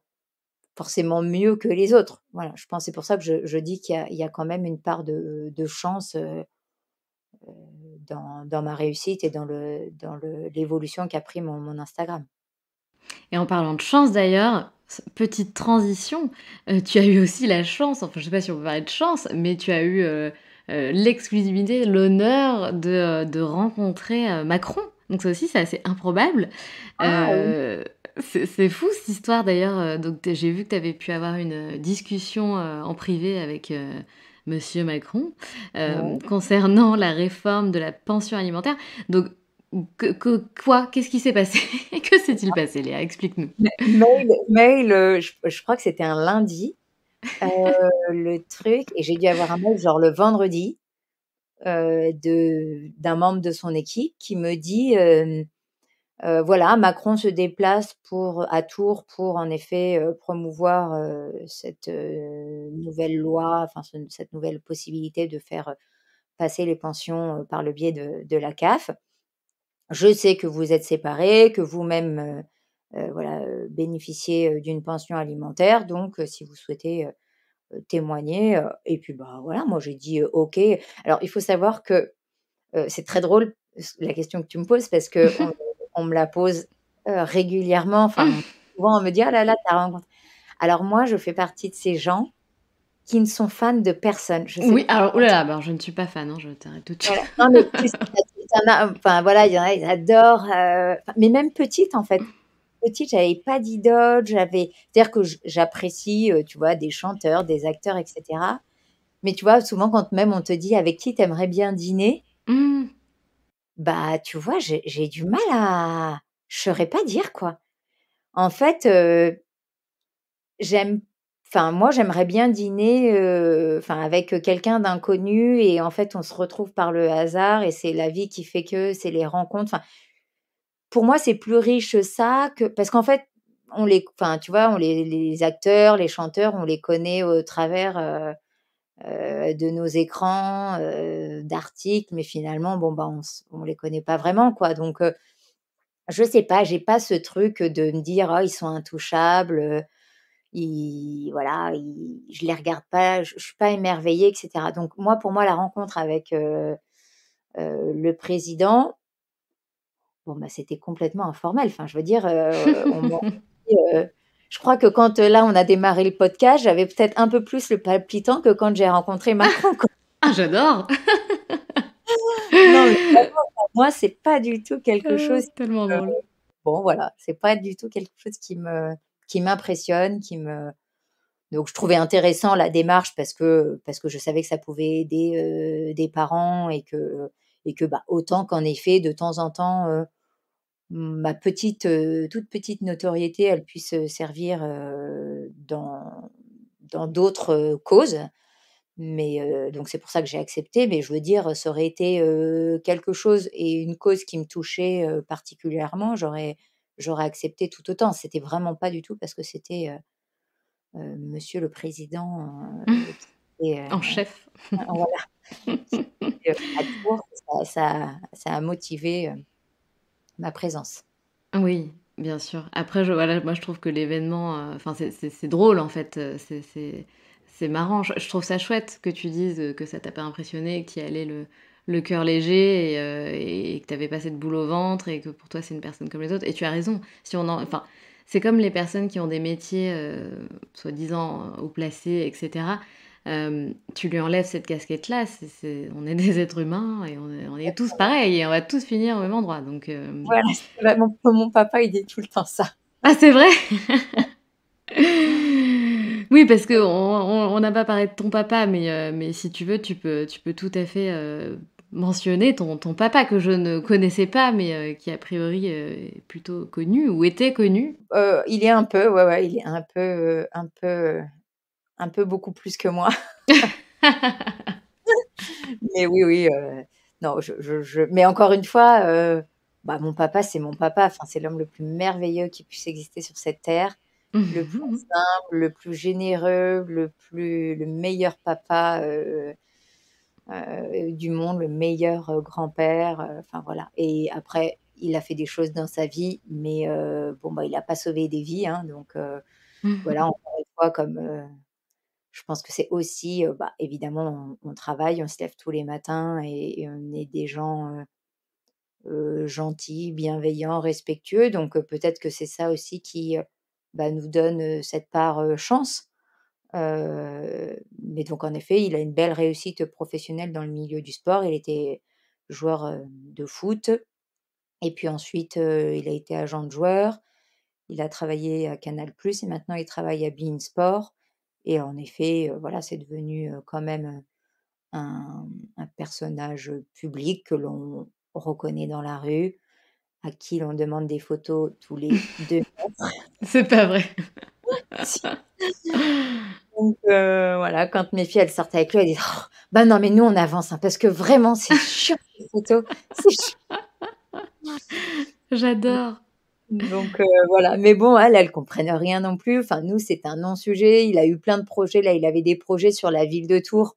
forcément mieux que les autres. Voilà, je pense c'est pour ça que je dis qu'il y a quand même une part de chance, dans ma réussite et dans l'évolution qu'a pris mon Instagram. Et en parlant de chance d'ailleurs, petite transition, tu as eu aussi la chance, enfin je sais pas si on peut parler de chance, mais tu as eu, l'exclusivité, l'honneur de rencontrer, Macron. Donc ça aussi c'est assez improbable. Ah oui. C'est fou cette histoire d'ailleurs, donc j'ai vu que tu avais pu avoir une, discussion, en privé avec, monsieur Macron, Ouais. concernant la réforme de la pension alimentaire. Donc quoi? Qu'est-ce qui s'est passé? Que s'est-il passé, Léa? Explique-nous. Mail, je crois que c'était un lundi. Le truc et j'ai dû avoir un mail genre le vendredi, d'un membre de son équipe qui me dit, voilà, Macron se déplace à Tours pour en effet, promouvoir, cette, nouvelle loi, enfin cette nouvelle possibilité de faire, passer les pensions, par le biais de la CAF. Je sais que vous êtes séparés, que vous-même, voilà, bénéficiez, d'une pension alimentaire donc si vous souhaitez, témoigner, et puis, bah, voilà, moi j'ai dit: «OK». Alors il faut savoir que, c'est très drôle la question que tu me poses parce qu'on me la pose, régulièrement, enfin, souvent on me dit: «Ah là là, tu as rencontré». Alors moi, je fais partie de ces gens qui ne sont fans de personne. Je sais Oui, pas alors, ouh comment là te là, bah, alors je ne suis pas fan, hein, je t'arrête tout de suite. voilà. Non mais tu sais, il y en a enfin voilà, il y en a, ils adorent, mais même petite en fait. Petite, j'avais pas d'idole, c'est-à-dire que j'apprécie, tu vois, des chanteurs, des acteurs et cetera. Mais tu vois, souvent quand même on te dit: «Avec qui tu aimerais bien dîner?» Mmh. Bah, tu vois, j'ai du mal à je saurais pas dire, quoi. En fait, j'aime enfin, moi, j'aimerais bien dîner, enfin, avec, quelqu'un d'inconnu et en fait, on se retrouve par le hasard et c'est la vie qui fait que, c'est les rencontres. Enfin, pour moi, c'est plus riche ça que parce qu'en fait, enfin, tu vois, les acteurs, les chanteurs, on les connaît au travers, de nos écrans, d'articles, mais finalement, bon, bah, on les connaît pas vraiment, quoi. Donc, je sais pas, j'ai pas ce truc de me dire: «Oh, ils sont intouchables, ils voilà, je les regarde pas, je suis pas émerveillée» et cetera. Donc moi, pour moi, la rencontre avec, le président, bon, bah, c'était complètement informel. Enfin, je veux dire, on m'a dit, je crois que quand, là, on a démarré le podcast, j'avais peut-être un peu plus le palpitant que quand j'ai rencontré Macron, quoi. Ah, j'adore! Non, mais vraiment, pour moi, c'est pas du tout quelque chose Tellement drôle. bon, voilà, c'est pas du tout quelque chose qui m'impressionne, donc je trouvais intéressant la démarche parce que je savais que ça pouvait aider, des parents et que, bah, autant qu'en effet, de temps en temps, ma toute petite notoriété, elle puisse, servir, dans d'autres, causes. Mais donc c'est pour ça que j'ai accepté, mais je veux dire, ça aurait été, quelque chose et une cause qui me touchait, particulièrement, j'aurais accepté tout autant. C'était vraiment pas du tout parce que c'était, monsieur le président, qui était, En chef. voilà, qui était, à Tours. Ça a motivé, ma présence. Oui, bien sûr. Après, voilà, moi, je trouve que l'événement, enfin, c'est drôle, en fait, c'est marrant. Je trouve ça chouette que tu dises, que ça t'a pas impressionné, que tu y allais le cœur léger et que tu avais pas cette boule au ventre et que pour toi, c'est une personne comme les autres et tu as raison. Si on en enfin, c'est comme les personnes qui ont des métiers, soi-disant haut placés et cetera. Tu lui enlèves cette casquette-là, on est des êtres humains et on est tous pareils et on va tous finir au même endroit donc Voilà, c'est vrai, mon papa, il dit tout le temps ça. Ah, c'est vrai? Oui, parce qu'on n'a pas parlé de ton papa, mais si tu veux, tu peux tout à fait, mentionner ton papa que je ne connaissais pas, mais qui a priori, est plutôt connu ou était connu. Il est un peu, ouais, ouais, il est un peu beaucoup plus que moi. Mais oui, oui, non, mais encore une fois, bah, mon papa, c'est mon papa. Enfin, c'est l'homme le plus merveilleux qui puisse exister sur cette terre, le plus Mmh. simple, le plus généreux, le meilleur papa, du monde, le meilleur, grand-père, enfin voilà. Et après, il a fait des choses dans sa vie, mais bon, bah, il a pas sauvé des vies, hein, donc voilà, encore une fois, comme, je pense que c'est aussi, bah, évidemment, on travaille, on se lève tous les matins et on est des gens, gentils, bienveillants, respectueux, donc peut-être que c'est ça aussi qui, bah, nous donne, cette part, chance. Mais donc en effet, il a une belle réussite professionnelle dans le milieu du sport. Il était joueur, de foot et puis ensuite, il a été agent de joueur. Il a travaillé à Canal+ et maintenant il travaille à beIN Sport et en effet, voilà, c'est devenu, quand même, un personnage, public que l'on reconnaît dans la rue, à qui l'on demande des photos tous les 2 mètres. C'est pas vrai. Si. Donc voilà, quand mes filles, elles sortent avec lui, elles disent: «Oh, bah, non, mais nous, on avance, hein, parce que vraiment, c'est chiant ces photos, c'est chiant». J'adore. Donc voilà, mais bon, elles comprennent rien non plus. Enfin, nous, c'est un non-sujet. Il a eu plein de projets, là, il avait des projets sur la ville de Tours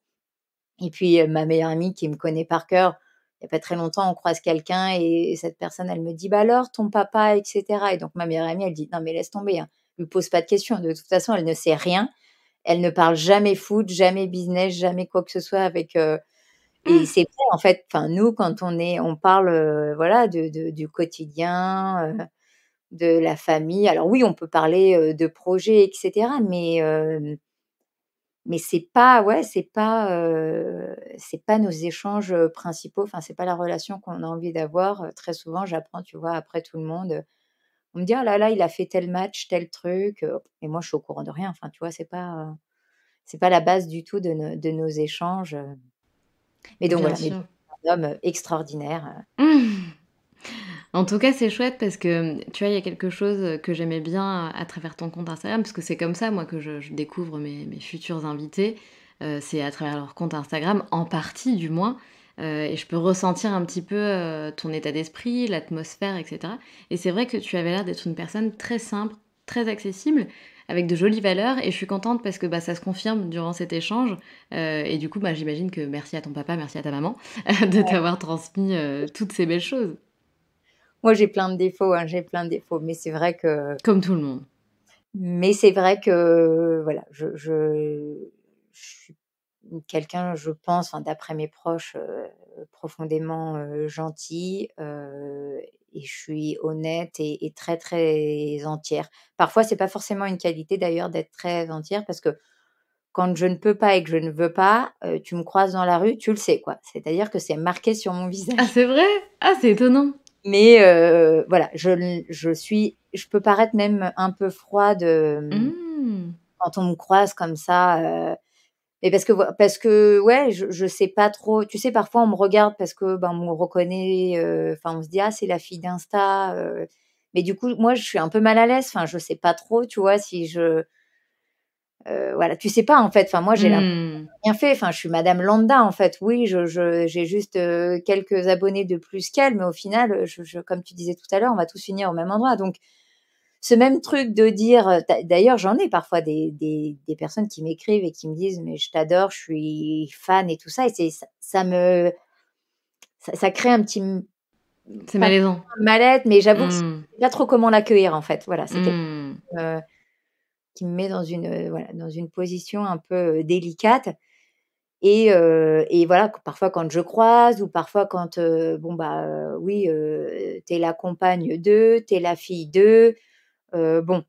et puis, ma meilleure amie qui me connaît par cœur, il y a pas très longtemps, on croise quelqu'un et cette personne, elle me dit: «Bah, alors ton papa?» et cetera et donc ma meilleure amie, elle dit: «Non, mais laisse tomber, hein, lui pose pas de questions. De toute façon, elle ne sait rien. Elle ne parle jamais foot, jamais business, jamais quoi que ce soit avec, et Mmh. c'est vrai en fait, enfin nous quand on parle, voilà du quotidien, de la famille. Alors oui, on peut parler, de projets et cetera, mais c'est pas ouais, c'est pas nos échanges, principaux. Enfin, c'est pas la relation qu'on a envie d'avoir. Très souvent, j'apprends, tu vois, après tout le monde, on me dit: «Oh là là, il a fait tel match, tel truc», et moi je suis au courant de rien. Enfin, tu vois, c'est pas la base du tout de nos échanges, mais donc Bien voilà, mais sûr. c'est un homme extraordinaire, Mmh. En tout cas, c'est chouette parce que, tu vois, il y a quelque chose, que j'aimais bien à travers ton compte Instagram, parce que c'est comme ça, moi, que je découvre mes futurs invités, c'est à travers leur compte Instagram, en partie du moins, et je peux ressentir un petit peu, ton état d'esprit, l'atmosphère et cetera et c'est vrai que tu avais l'air d'être une personne très simple, très accessible, avec de jolies valeurs et je suis contente parce que, bah, ça se confirme durant cet échange, et du coup, bah, j'imagine que merci à ton papa, merci à ta maman, de t'avoir transmis, toutes ces belles choses. moi j'ai plein de défauts, hein, j'ai plein de défauts, Comme tout le monde. mais c'est vrai que voilà, je suis quelqu'un, je pense, enfin d'après mes proches, profondément, gentil, et je suis honnête et très, très entière. Parfois, c'est pas forcément une qualité d'ailleurs d'être très entière parce que quand je ne peux pas et que je ne veux pas, tu me croises dans la rue, tu le sais quoi. C'est-à-dire que c'est marqué sur mon Ah, visage. c'est vrai? Ah, c'est étonnant. Mais voilà, je peux paraître même un peu froide, Mmh. quand on me croise comme ça, mais parce que ouais, je sais pas trop, tu sais, parfois on me regarde parce que, ben, on me reconnaît, enfin on se dit: «Ah, c'est la fille d'Insta», mais du coup, moi, je suis un peu mal à l'aise, enfin je sais pas trop, tu vois, si voilà, tu sais pas en fait, enfin moi j'ai l'impression Mmh. de rien fait, enfin je suis madame lambda en fait. Oui, j'ai juste, quelques abonnés de plus qu'elle, mais au final, je comme tu disais tout à l'heure, on va tous finir au même endroit. Donc ce même truc de dire, d'ailleurs j'en ai parfois des personnes qui m'écrivent et qui me disent: «Mais je t'adore, je suis fan» et tout ça, et c'est ça crée un petit C'est pas malaisant. un mal-être, mais j'avoue que je Mmh. sais pas trop comment l'accueillir en fait. Voilà, c'est quelque Mmh. chose, qui me met dans une, voilà, dans une position un peu, délicate. Et voilà, parfois quand je croise ou parfois quand, bon, bah, oui, tu es la compagne de, tu es la fille de, bon,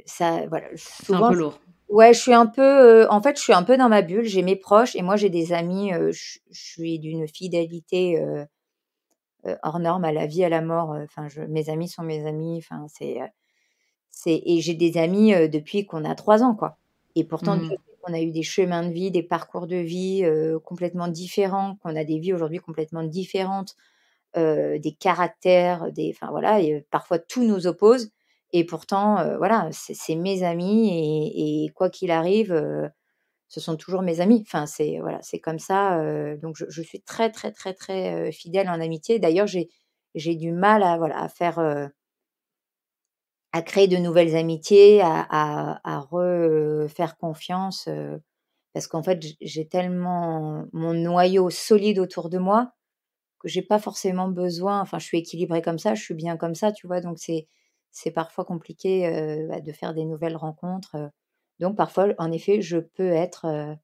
ça voilà, C'est un souvent peu je lourd. ouais, je suis un peu, en fait, je suis un peu dans ma bulle. J'ai mes proches et moi j'ai des amis, je suis d'une fidélité, hors norme à la vie, à la mort, enfin je mes amis sont mes amis, enfin c'est et j'ai des amis, depuis qu'on a 3 ans, quoi, et pourtant Dieu Mmh. sait qu'on a eu des chemins de vie, des parcours de vie, complètement différents, qu'on a des vies aujourd'hui complètement différentes, des caractères, des enfin voilà, et parfois tout nous oppose, et pourtant, voilà, c'est mes amis, et quoi qu'il arrive, ce sont toujours mes amis. Enfin, c'est voilà, c'est comme ça, donc je suis très, très, très, très, fidèle en amitié. D'ailleurs, j'ai du mal à voilà, à créer de nouvelles amitiés, à refaire confiance, parce qu'en fait, j'ai tellement mon noyau solide autour de moi que j'ai pas forcément besoin, enfin, je suis équilibrée comme ça, je suis bien comme ça, tu vois? Donc c'est parfois compliqué, bah, de faire des nouvelles rencontres, donc parfois, en effet, je peux être un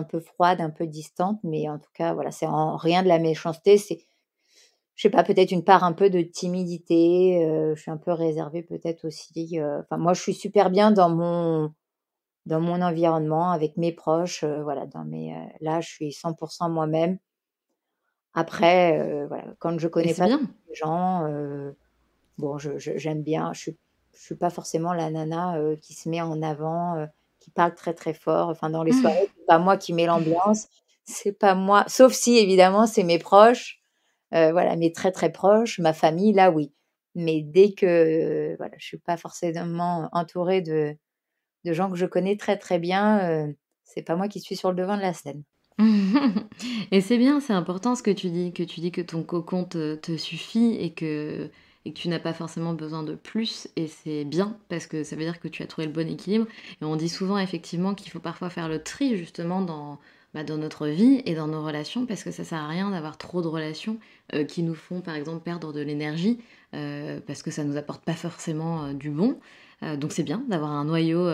peu froide, un peu distante, mais en tout cas, voilà, c'est en rien de la méchanceté, c'est je sais pas, peut-être une part un peu de timidité, je suis un peu réservée peut-être aussi, enfin moi je suis super bien dans mon environnement avec mes proches, voilà, là je suis 100 moi-même. Après, voilà, quand je Et connais c'est pas bien. les gens, bon j'aime bien, je suis pas forcément la nana, qui se met en avant, qui parle très, très fort, enfin dans les soirées, c'est pas moi qui mets l'ambiance, c'est pas moi, sauf si évidemment c'est mes proches. Voilà, mes très, très proches, ma famille, là, oui. Mais dès que, voilà, je suis pas forcément entourée de gens que je connais très, très bien, c'est pas moi qui suis sur le devant de la scène. Et c'est bien, c'est important ce que tu dis que ton cocon te suffit et que tu n'as pas forcément besoin de plus et c'est bien parce que ça veut dire que tu as trouvé le bon équilibre et on dit souvent effectivement qu'il faut parfois faire le tri justement dans notre vie et dans nos relations parce que ça sert à rien d'avoir trop de relations, qui nous font par exemple perdre de l'énergie, parce que ça nous apporte pas forcément, du bon. Donc c'est bien d'avoir un noyau,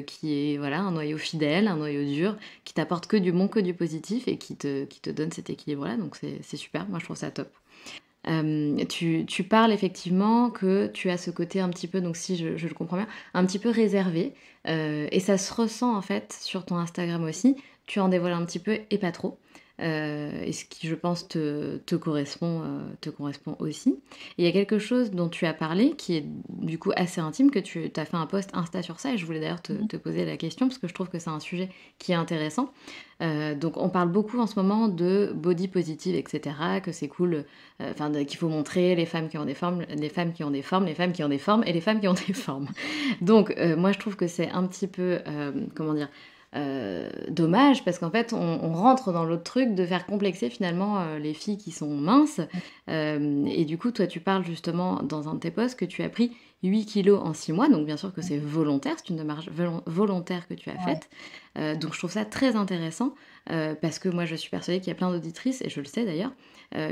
qui est voilà, un noyau fidèle, un noyau dur qui t'apporte que du bon, que du positif et qui te donne cet équilibre-là, donc c'est super, moi je trouve ça top. Tu parles effectivement que tu as ce côté un petit peu, donc si je le comprends bien, un petit peu réservé, et ça se ressent en fait sur ton Instagram aussi. Tu en dévoiles un petit peu et pas trop, et ce qui je pense te correspond aussi. Et il y a quelque chose dont tu as parlé qui est du coup assez intime, que tu as fait un post Insta sur ça et je voulais d'ailleurs te poser la question parce que je trouve que c'est un sujet qui est intéressant. Donc on parle beaucoup en ce moment de body positive et cetera, que c'est cool, enfin qu'il faut montrer les femmes qui ont des formes, les femmes qui ont des formes, les femmes qui ont des formes et les femmes qui ont des formes. Donc moi je trouve que c'est un petit peu, comment dire, dommage parce qu'en fait on rentre dans l'autre truc de faire complexer finalement les filles qui sont minces. Et du coup toi tu parles justement dans un de tes posts que tu as pris 8 kilos en 6 mois, donc bien sûr que c'est volontaire, c'est une démarche volontaire que tu as Ouais. faite. Donc je trouve ça très intéressant parce que moi je suis persuadée qu'il y a plein d'auditrices, et je le sais d'ailleurs,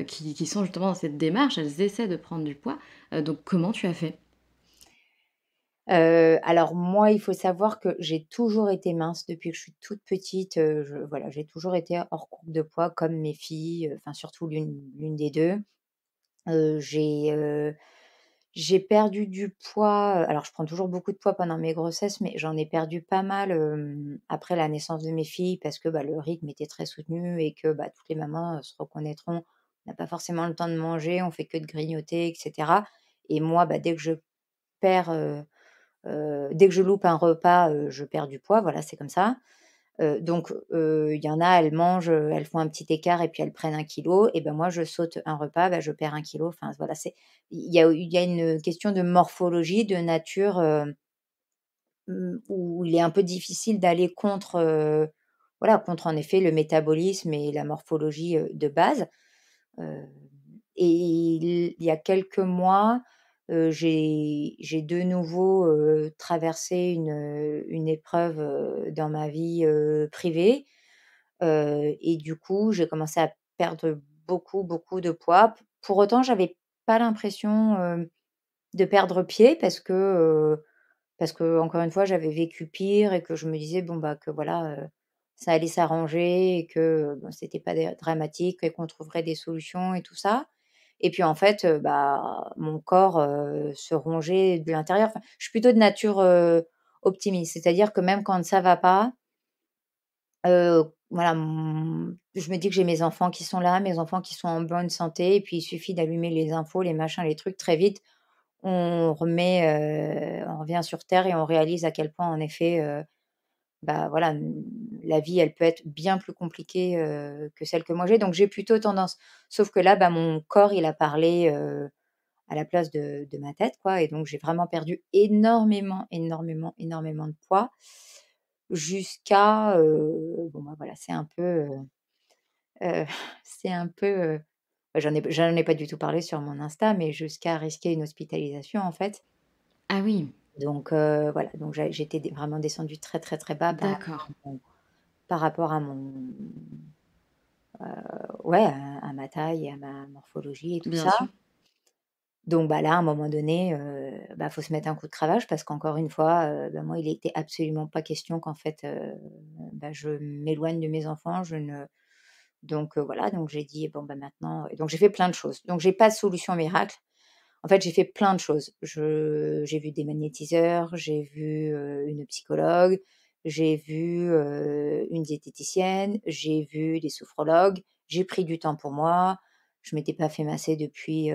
qui sont justement dans cette démarche, elles essaient de prendre du poids. Donc comment tu as fait? Alors moi, il faut savoir que j'ai toujours été mince depuis que je suis toute petite, voilà, j'ai toujours été hors courbe de poids comme mes filles, enfin surtout l'une des 2. Heu, j'ai, heu, j'ai perdu du poids, alors je prends toujours beaucoup de poids pendant mes grossesses, mais j'en ai perdu pas mal, après la naissance de mes filles parce que, bah, le rythme était très soutenu et que, bah, toutes les mamans, se reconnaîtront. On n'a pas forcément le temps de manger, on fait que de grignoter et cetera et moi, bah, perds, dès que je loupe un repas, je perds du poids, voilà, c'est comme ça. Donc il y en a, elles mangent, elles font un petit écart et puis elles prennent 1 kilo et ben, moi, je saute un repas, bah, je perds 1 kilo. Enfin, voilà, il y a une question de morphologie, de nature, où il est un peu difficile d'aller contre, voilà, contre en effet le métabolisme et la morphologie, de base. Heu et il y a quelques mois, j'ai de nouveau, traversé une épreuve, dans ma vie, privée, et du coup, j'ai commencé à perdre beaucoup, beaucoup de poids. Pour autant, j'avais pas l'impression, de perdre pied parce que encore une fois, j'avais vécu pire et que je me disais, bon, bah, que voilà, ça allait s'arranger et que, bon, c'était pas dramatique et qu'on trouverait des solutions et tout ça. Et puis en fait, bah, mon corps, se rongeait de l'intérieur. Enfin, je suis plutôt de nature, optimiste. C'est-à-dire que même quand ça va pas, voilà, je me dis que j'ai mes enfants qui sont là, mes enfants qui sont en bonne santé et puis il suffit d'allumer les infos, les machins, les trucs très vite. On revient sur terre et on réalise à quel point en effet, bah, voilà, la vie, elle peut être bien plus compliquée, que celle que moi j'ai. Donc j'ai plutôt tendance sauf que là, bah, mon corps, il a parlé, à la place de ma tête, quoi et donc j'ai vraiment perdu énormément, énormément, énormément de poids jusqu'à, bon, bah, voilà, heu, c'est un peu, bah, j'en ai pas du tout parlé sur mon Insta, mais jusqu'à risquer une hospitalisation, en fait. Ah oui, Donc voilà, donc j'étais vraiment descendue très, très, très bas d'accord, par rapport à mon, ouais, à ma taille et à ma morphologie et tout bien ça. sûr. Donc bah, là, à un moment donné, bah, faut se mettre un coup de cravache parce qu'encore une fois, bah, moi, il était absolument pas question qu'en fait, bah, je m'éloigne de mes enfants. Je ne Donc voilà, donc j'ai dit: «Bon, bah, maintenant» et donc j'ai fait plein de choses. Donc j'ai pas de solution miracle. En fait, j'ai fait plein de choses. J'ai vu des magnétiseurs, j'ai vu, une psychologue, j'ai vu, une diététicienne, j'ai vu des sophrologues, j'ai pris du temps pour moi. Je m'étais pas fait masser depuis,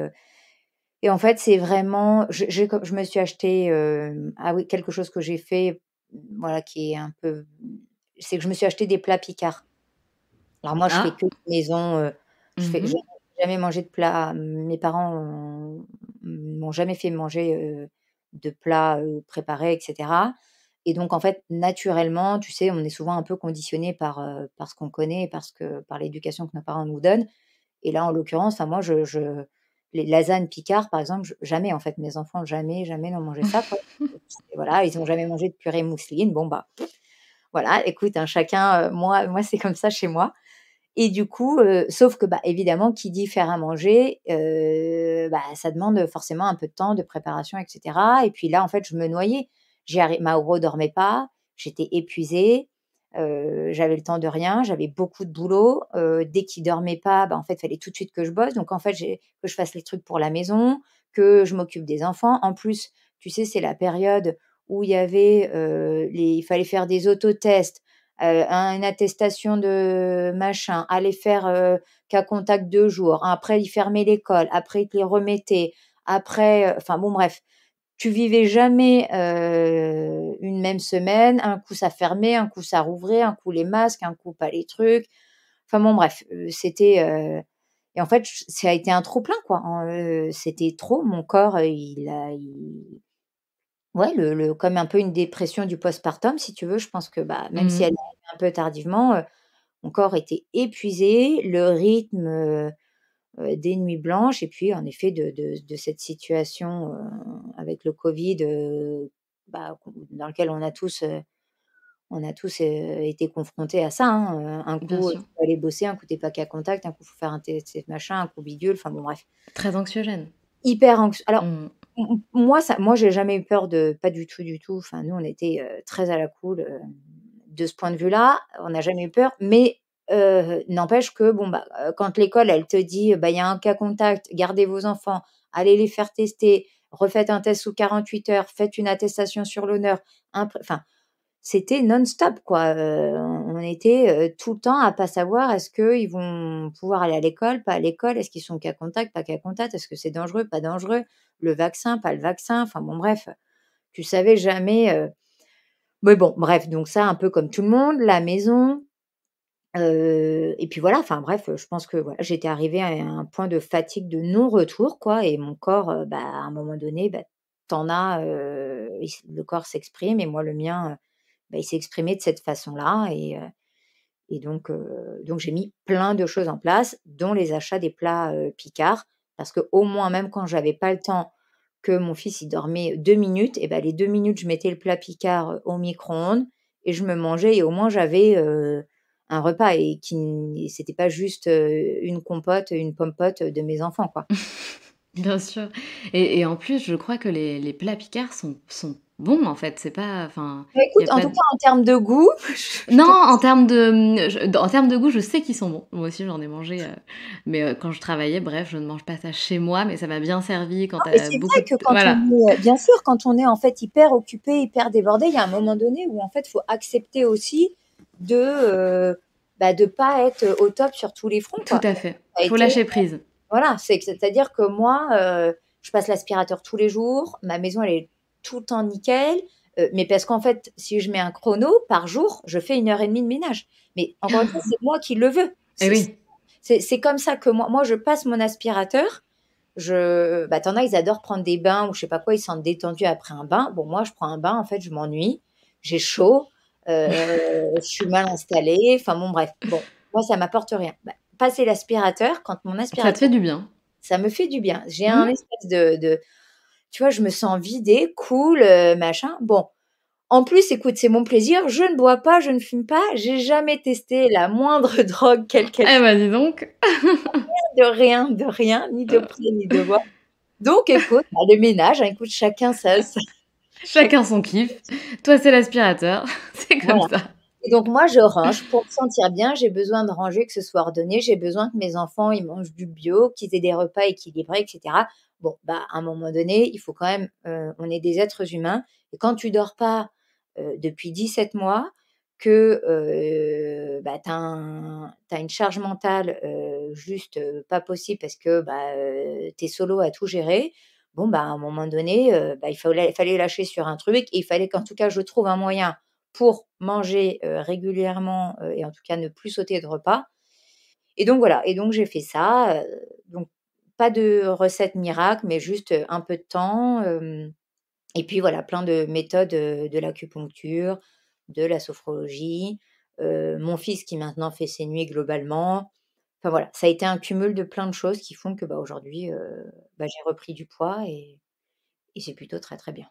et en fait, c'est vraiment je me suis acheté, ah oui, quelque chose que j'ai fait, voilà, qui est un peu c'est que je me suis acheté des plats picards. Alors moi, je fais Ah! que maison, j'ai Mmh. jamais mangé de plat. Mes parents m'ont jamais fait manger, de plats, préparés et cetera. Et donc, en fait, naturellement, tu sais, on est souvent un peu conditionné par ce qu'on connaît et par l'éducation que nos parents nous donnent. Et là, en l'occurrence, enfin, moi, les lasagnes Picard, par exemple, jamais, en fait, mes enfants, jamais, jamais n'ont mangé ça, quoi. Et voilà, ils n'ont jamais mangé de purée mousseline. Bon, bah, voilà, écoute, hein, chacun, moi, c'est comme ça chez moi. Et du coup, sauf que, bah, évidemment, qui dit faire à manger, bah, ça demande forcément un peu de temps de préparation et cetera. Et puis là, en fait, je me noyais. Mauro dormait pas, j'étais épuisée, j'avais le temps de rien, j'avais beaucoup de boulot. Dès qu'il dormait pas, bah, en fait, il fallait tout de suite que je bosse. Donc en fait, que je fasse les trucs pour la maison, que je m'occupe des enfants. En plus, tu sais, c'est la période où il y avait, il fallait faire des autotests, une attestation de machin, aller faire, cas contact 2 jours, après ils fermaient l'école, après ils te les remettaient, après, enfin bon bref, tu vivais jamais, une même semaine, un coup ça fermait, un coup ça rouvrait, un coup les masques, un coup pas les trucs. Enfin bon bref, c'était, et en fait ça a été un trop plein quoi, hein, c'était trop, mon corps, il ouais, comme un peu une dépression du postpartum si tu veux. Je pense que, bah, même si Mmh. elle est arrivée un peu tardivement, mon corps était épuisé, le rythme, des nuits blanches et puis en effet de cette situation, avec le covid, bah, dans lequel on a tous, été confrontés à ça, hein, un Bien coup, sûr. tu peux aller bosser, un coup tu pas qu'à contact, un coup faut faire un test machin, un coup bidule, enfin bon bref. Très anxiogène. Hyper anx alors, Mmh. moi j'ai jamais eu peur de pas du tout, du tout. Enfin nous on était, très à la cool, de ce point de vue-là, on n'a jamais eu peur. Mais, n'empêche que bon, bah, quand l'école elle te dit: «Bah, il y a un cas contact, gardez vos enfants, allez les faire tester, refaites un test sous 48 heures, faites une attestation sur l'honneur», enfin c'était non-stop quoi, on était, tout le temps à pas savoir est-ce qu'ils vont pouvoir aller à l'école, pas à l'école? Est-ce qu'ils sont cas contact, pas cas contact? Est-ce que c'est dangereux, pas dangereux? Le vaccin, pas le vaccin? Enfin bon bref, tu savais jamais, mais bon bref, donc ça un peu comme tout le monde, la maison, et puis voilà, enfin bref, je pense que voilà, j'étais arrivée à un point de fatigue de non-retour quoi et mon corps, bah, à un moment donné, bah, le corps s'exprime et moi le mien, bah, il s'est exprimé de cette façon-là et donc j'ai mis plein de choses en place, dont les achats des plats, Picard. Parce que au moins, même quand j'avais pas le temps, que mon fils il dormait 2 minutes et ben les 2 minutes, je mettais le plat Picard, au micro-ondes et je me mangeais et au moins j'avais, un repas et c'était pas juste, une compote, une pomme-pote, de mes enfants, quoi. Bien sûr et en plus, je crois que les plats picards sont bons, en fait. C'est pas enfin, Bah, il y écoute, a en pas tout d cas en termes de goût, je non, te en termes de, en termes de goût, je sais qu'ils sont bons. Moi aussi, j'en ai mangé, mais quand je travaillais, bref, je ne mange pas ça chez moi, mais ça m'a bien servi quand non, tu mais as c'est beaucoup vrai de que quand on voilà. est, bien sûr, quand on est en fait hyper occupé, hyper débordé, il y a un moment donné où en fait, il faut accepter aussi de, bah, de pas être au top sur tous les fronts, Tout quoi. à fait. Ça a Faut été lâcher prise. voilà, c'est-à-dire que moi, je passe l'aspirateur tous les jours, ma maison elle est tout le temps nickel, mais parce qu'en fait, si je mets un chrono, par jour, je fais 1 heure et demie de ménage. Mais encore une fois, c'est moi qui le veux. Eh oui. C'est comme ça que moi je passe mon aspirateur, bah, tu en as, ils adorent prendre des bains ou je sais pas quoi, ils se sentent détendus après un bain. Bon, moi, je prends un bain, en fait, je m'ennuie, j'ai chaud, je suis mal installée, enfin bon, bref. Bon, moi, ça m'apporte rien. Bah, passer l'aspirateur, quand mon Ça te fait aspirateur du bien. ça me fait du bien. J'ai un Mmh. espèce de tu vois, je me sens vidée, cool, machin. Bon, en plus, écoute, c'est mon plaisir, je ne bois pas, je ne fume pas, j'ai jamais testé la moindre drogue, quelle qu'elle Eh soit, bah, dis donc. de rien, ni de près ni de loin. Donc écoute, bah, le ménage, hein, écoute, chacun sa chacun Chacun son kiff. Toi, c'est l'aspirateur, c'est comme voilà. ça. Et donc moi, je range pour me sentir bien, j'ai besoin de ranger, que ce soit ordonné, j'ai besoin que mes enfants, ils mangent du bio, qu'ils aient des repas équilibrés et cetera. Bon, bah, à un moment donné, il faut quand même, on est des êtres humains et quand tu dors pas, depuis 17 mois, que, bah, tu as une charge mentale, juste, pas possible parce que, bah, tu es solo à tout gérer. Bon, bah, à un moment donné, bah, il fallait lâcher sur un truc et il fallait qu'en tout cas je trouve un moyen pour manger, régulièrement, et en tout cas ne plus sauter de repas et donc voilà et donc j'ai fait ça, donc pas de recette miracle mais juste, un peu de temps, Et puis voilà, plein de méthodes, de l'acupuncture, de la sophrologie, mon fils qui maintenant fait ses nuits globalement. Enfin voilà, ça a été un cumul de plein de choses qui font que, bah, aujourd'hui, j'ai repris du poids et c'est plutôt très, très bien.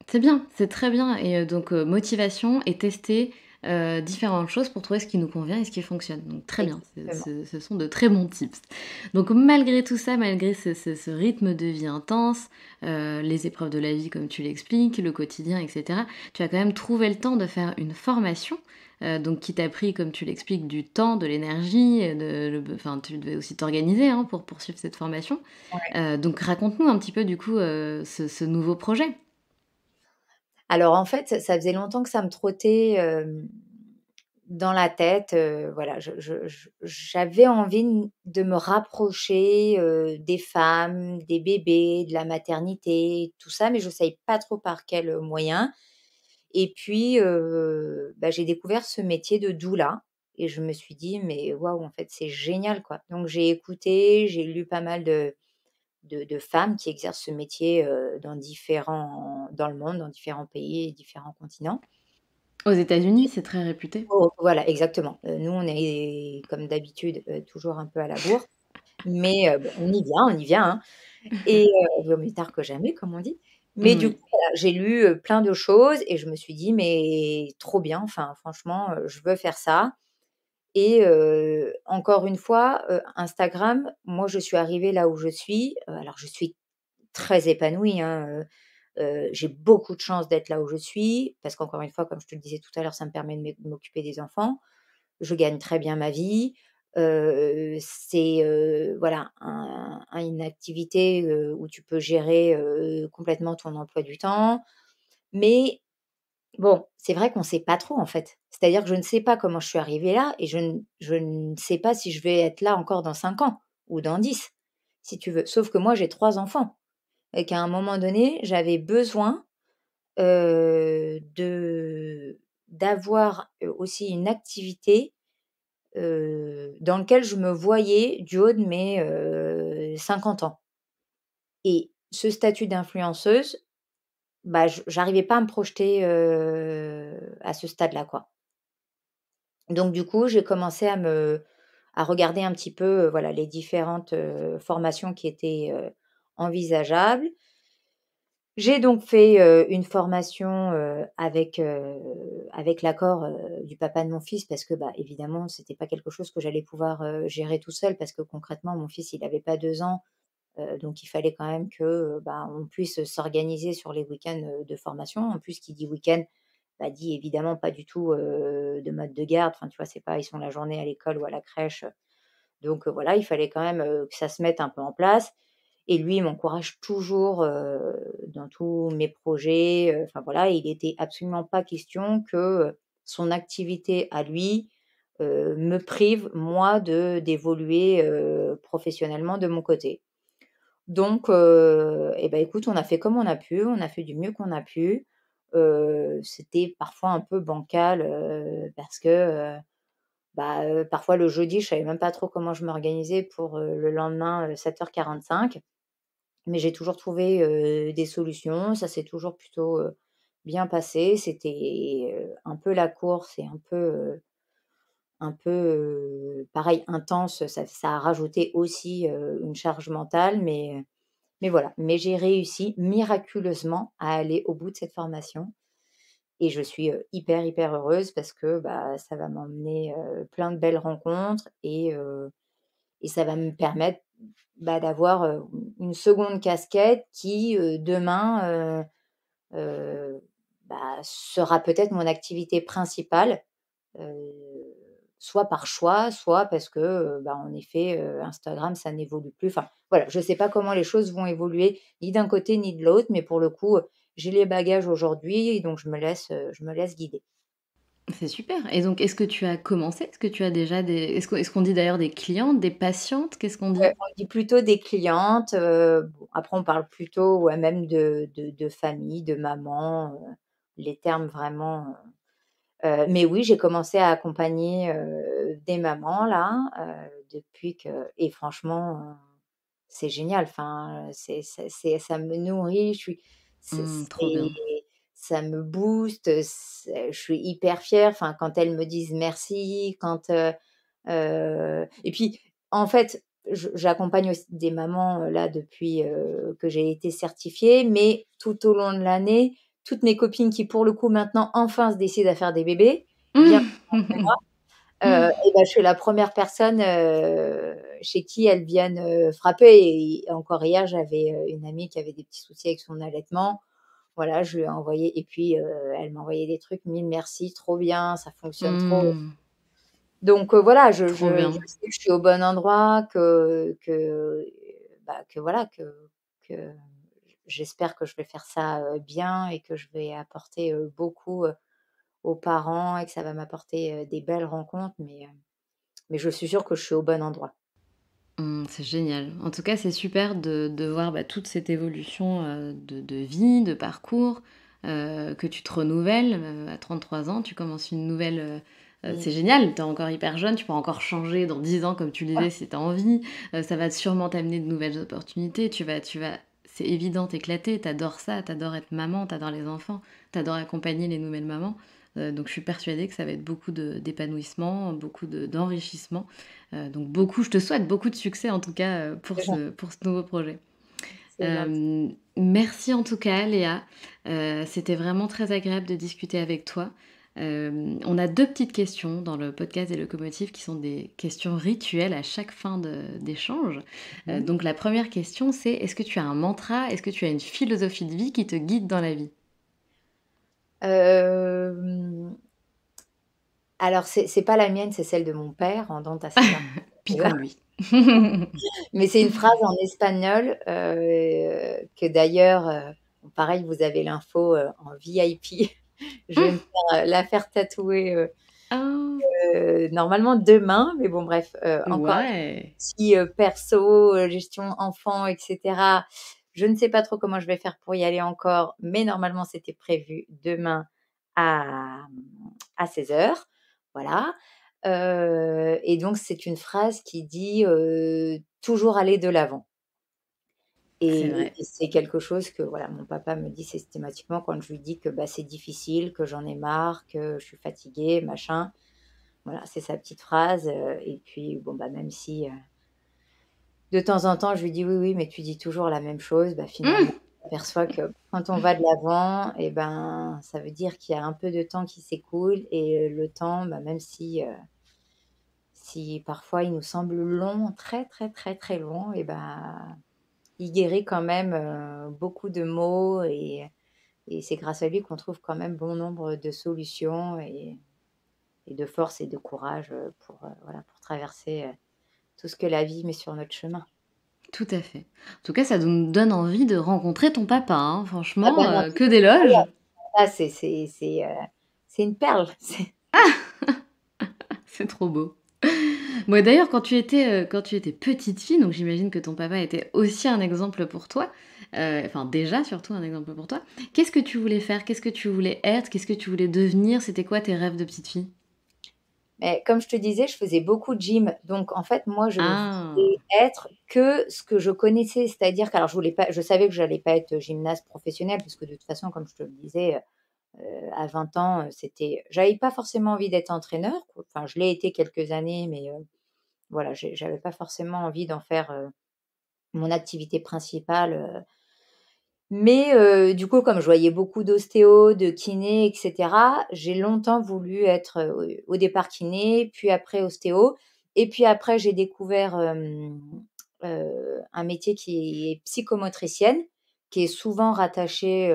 C'est bien, c'est très bien et donc motivation et tester, différentes choses pour trouver ce qui nous convient et ce qui fonctionne. Donc très bien, Exactement. ce sont de très bons tips. Donc malgré tout ça, malgré ce rythme de vie intense, les épreuves de la vie comme tu l'expliques, le quotidien et cetera, tu as quand même trouvé le temps de faire une formation, donc qui t'a pris, comme tu l'expliques, du temps, de l'énergie, enfin tu devais aussi t'organiser, hein, pour poursuivre cette formation. Ouais. Donc raconte-nous un petit peu du coup, ce nouveau projet. Alors en fait, ça faisait longtemps que ça me trottait, dans la tête, voilà, j'avais envie de me rapprocher, des femmes, des bébés, de la maternité, tout ça, mais je ne savais pas trop par quel moyen. Et puis, j'ai découvert ce métier de doula et je me suis dit: «Mais waouh, en fait, c'est génial, quoi». Donc j'ai écouté, j'ai lu pas mal de femmes qui exercent ce métier, dans le monde, dans différents pays et différents continents. Aux États-Unis, c'est très réputé. Oh, voilà, exactement. Nous, on est comme d'habitude, toujours un peu à la bourre, mais bon, on y vient, hein, et vaut mieux tard que jamais, comme on dit. Mais du coup, Oui. voilà, j'ai lu, plein de choses et je me suis dit: «Mais trop bien, enfin franchement, je veux faire ça». Et encore une fois, Instagram, moi, je suis arrivée là où je suis, alors je suis très épanouie, hein, j'ai beaucoup de chance d'être là où je suis parce qu'encore une fois, comme je te le disais tout à l'heure, ça me permet de m'occuper des enfants. Je gagne très bien ma vie, c'est, voilà, une activité, où tu peux gérer, complètement ton emploi du temps. Mais bon, c'est vrai qu'on ne sait pas trop, en fait. C'est-à-dire que je ne sais pas comment je suis arrivée là et je ne sais pas si je vais être là encore dans 5 ans ou dans 10, si tu veux. Sauf que moi, j'ai 3 enfants et qu'à un moment donné, j'avais besoin, de d'avoir, aussi une activité, dans lequel je me voyais du haut de mes, 50 ans. Et ce statut d'influenceuse, je j'arrivais pas à me projeter, à ce stade-là, quoi. Donc du coup, j'ai commencé à regarder un petit peu, voilà, les différentes, formations qui étaient, envisageables. J'ai donc fait, une formation, avec l'accord, du papa de mon fils parce que, évidemment, c'était pas quelque chose que j'allais pouvoir, gérer tout seul parce que concrètement, mon fils, il avait pas 2 ans, donc il fallait quand même que, on puisse s'organiser sur les week-ends, de formation. En plus, qui dit week-end, dit évidemment pas du tout, de mode de garde. Enfin, tu vois, c'est pas ils sont la journée à l'école ou à la crèche, donc voilà, il fallait quand même, que ça se mette un peu en place et lui, il m'encourage toujours, dans tous mes projets, enfin voilà, il était absolument pas question que, son activité à lui, me prive moi d'évoluer, professionnellement de mon côté. Donc écoute, on a fait comme on a pu, on a fait du mieux qu'on a pu. C'était parfois un peu bancal, parce que, parfois le jeudi, je savais même pas trop comment je m'organisais pour, le lendemain, 7h45. Mais j'ai toujours trouvé, des solutions. Ça s'est toujours plutôt, bien passé. C'était, un peu la course et pareil intense. Ça a rajouté aussi, une charge mentale, mais voilà. Mais j'ai réussi miraculeusement à aller au bout de cette formation et je suis, hyper, hyper heureuse parce que, ça va m'emmener, plein de belles rencontres et ça va me permettre, d'avoir, une seconde casquette qui, demain, sera peut-être mon activité principale, heu, soit par choix, soit parce que, en effet, Instagram, ça n'évolue plus. Enfin, voilà, je ne sais pas comment les choses vont évoluer, ni d'un côté ni de l'autre, mais pour le coup, j'ai les bagages aujourd'hui et donc je me laisse guider. C'est super et donc est-ce que tu as commencé? Est-ce que tu as déjà des est-ce qu'on dit d'ailleurs des clientes, des patientes? Qu'est-ce qu'on dit? On dit plutôt des clientes, bon après on parle plutôt, ouais, même de famille, de maman, les termes vraiment, mais oui, j'ai commencé à accompagner, des mamans là, depuis que et franchement, c'est génial. Enfin, ça me nourrit, Trop bien. Ça me booste, je suis hyper fière, enfin, quand elles me disent merci, et puis, en fait, j'accompagne aussi des mamans, là, depuis, que j'ai été certifiée, mais tout au long de l'année, toutes mes copines qui, pour le coup, maintenant, enfin se décident à faire des bébés, bien et bah, je suis la première personne, chez qui elles viennent, frapper et encore hier, j'avais, une amie qui avait des petits soucis avec son allaitement. Voilà, je lui ai envoyé et puis, elle m'a envoyé des trucs: «Mille merci, trop bien, ça fonctionne trop». Mmh, Donc voilà, trop je bien. sais que je suis au bon endroit, que voilà, que j'espère que je vais faire ça, bien et que je vais apporter, beaucoup, aux parents et que ça va m'apporter, des belles rencontres, mais je suis sûre que je suis au bon endroit. C'est génial. En tout cas, c'est super de voir, toute cette évolution, de vie, de parcours, que tu te renouvelles, à 33 ans, tu commences une nouvelle, Mmh. c'est génial, tu es encore hyper jeune, tu peux encore changer dans 10 ans comme tu le disais si tu as envie, ça va sûrement t'amener de nouvelles opportunités, tu vas c'est évident t'éclater, tu adores ça, tu adores être maman, tu adores les enfants, tu adores accompagner les nouvelles mamans, donc je suis persuadée que ça va être beaucoup d'épanouissement, beaucoup d'enrichissement. Donc beaucoup je te souhaite beaucoup de succès en tout cas, C'est gen pour ce nouveau projet. c'est gentil. Merci en tout cas Léa, c'était vraiment très agréable de discuter avec toi. On a 2 petites questions dans le podcast des locomotives qui sont des questions rituelles à chaque fin d'échange. Mmh. Donc la première question c'est: est-ce que tu as un mantra? Est-ce que tu as une philosophie de vie qui te guide dans la vie? Hem, alors c'est pas la mienne, c'est celle de mon père, en dont tu as cité un déjà, Pique en lui. mais c'est une phrase en espagnol, que d'ailleurs, pareil, vous avez l'info, en VIP. Je vais me faire, la faire tatouer, Ah! normalement demain, mais bon bref, encore Ouais! si, perso, gestion enfant et cetera, je ne sais pas trop comment je vais faire pour y aller encore, mais normalement c'était prévu demain à 16h, voilà, et donc c'est une phrase qui dit, «Toujours aller de l'avant». C'est Et vrai. et c'est quelque chose que, voilà, mon papa me dit systématiquement quand je lui dis que, bah, c'est difficile, que j'en ai marre, que je suis fatiguée, machin. Voilà, c'est sa petite phrase, et puis bon, bah, même si, de temps en temps je lui dis: «Oui, oui, mais tu dis toujours la même chose», bah, finalement, Mmh! on s'aperçoit que quand on va de l'avant et ben, ça veut dire qu'il y a un peu de temps qui s'écoule et le temps, bah, même si parfois il nous semble long, très, très, très, très long et bah, il guérit quand même, beaucoup de maux et c'est grâce à lui qu'on trouve quand même bon nombre de solutions et de force et de courage, voilà, pour traverser, tout ce que la vie met sur notre chemin. Tout à fait. En tout cas, ça nous donne envie de rencontrer ton papa, hein, Ah bah, franchement, non, que mais d'éloges. incroyable. Ah, c'est une perle. C'est trop beau. Moi d'ailleurs, quand tu étais petite fille, donc j'imagine que ton papa était aussi un exemple pour toi, enfin déjà surtout un exemple pour toi. Qu'est-ce que tu voulais faire? Qu'est-ce que tu voulais être? Qu'est-ce que tu voulais devenir? C'était quoi tes rêves de petite fille? Mais comme je te disais, je faisais beaucoup de gym, donc en fait, moi, je voulais Ah! être que ce que je connaissais. C'est-à-dire que alors je savais que j'allais pas être gymnaste professionnelle parce que de toute façon, comme je te le disais, à 20 ans, j'avais pas forcément envie d'être entraîneur, quoi. Enfin, je l'ai été quelques années, mais voilà, j'avais pas forcément envie d'en faire, mon activité principale, mais du coup, comme je voyais beaucoup d'ostéo, de kiné et cetera, j'ai longtemps voulu être, au départ kiné, puis après ostéo et puis après j'ai découvert, un métier qui est psychomotricienne, qui est souvent rattaché,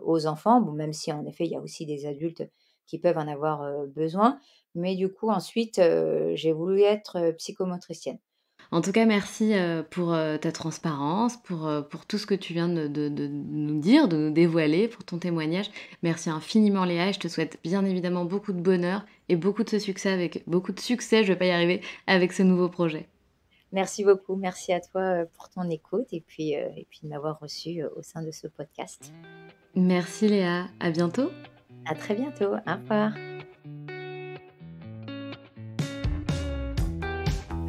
aux enfants. Bon, même si en effet, il y a aussi des adultes qui peuvent en avoir, besoin, mais du coup ensuite, j'ai voulu être, psychomotricienne. En tout cas, merci, pour, ta transparence, pour tout ce que tu viens de nous dire, de nous dévoiler, pour ton témoignage. Merci infiniment Léa et je te souhaite bien évidemment beaucoup de bonheur et beaucoup de succès je vais pas y arriver, avec ce nouveau projet. Merci beaucoup. Merci à toi, pour ton écoute et puis de m'avoir reçue, au sein de ce podcast. Merci Léa, à bientôt. À très bientôt. Au revoir.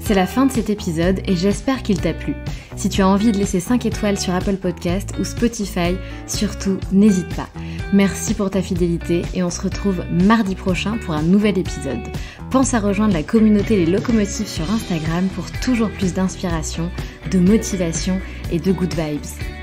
C'est la fin de cet épisode et j'espère qu'il t'a plu. Si tu as envie de laisser 5 étoiles sur Apple Podcast ou Spotify, surtout n'hésite pas. Merci pour ta fidélité et on se retrouve mardi prochain pour un nouvel épisode. Pense à rejoindre la communauté Les Locomotives sur Instagram pour toujours plus d'inspiration, de motivation et de good vibes.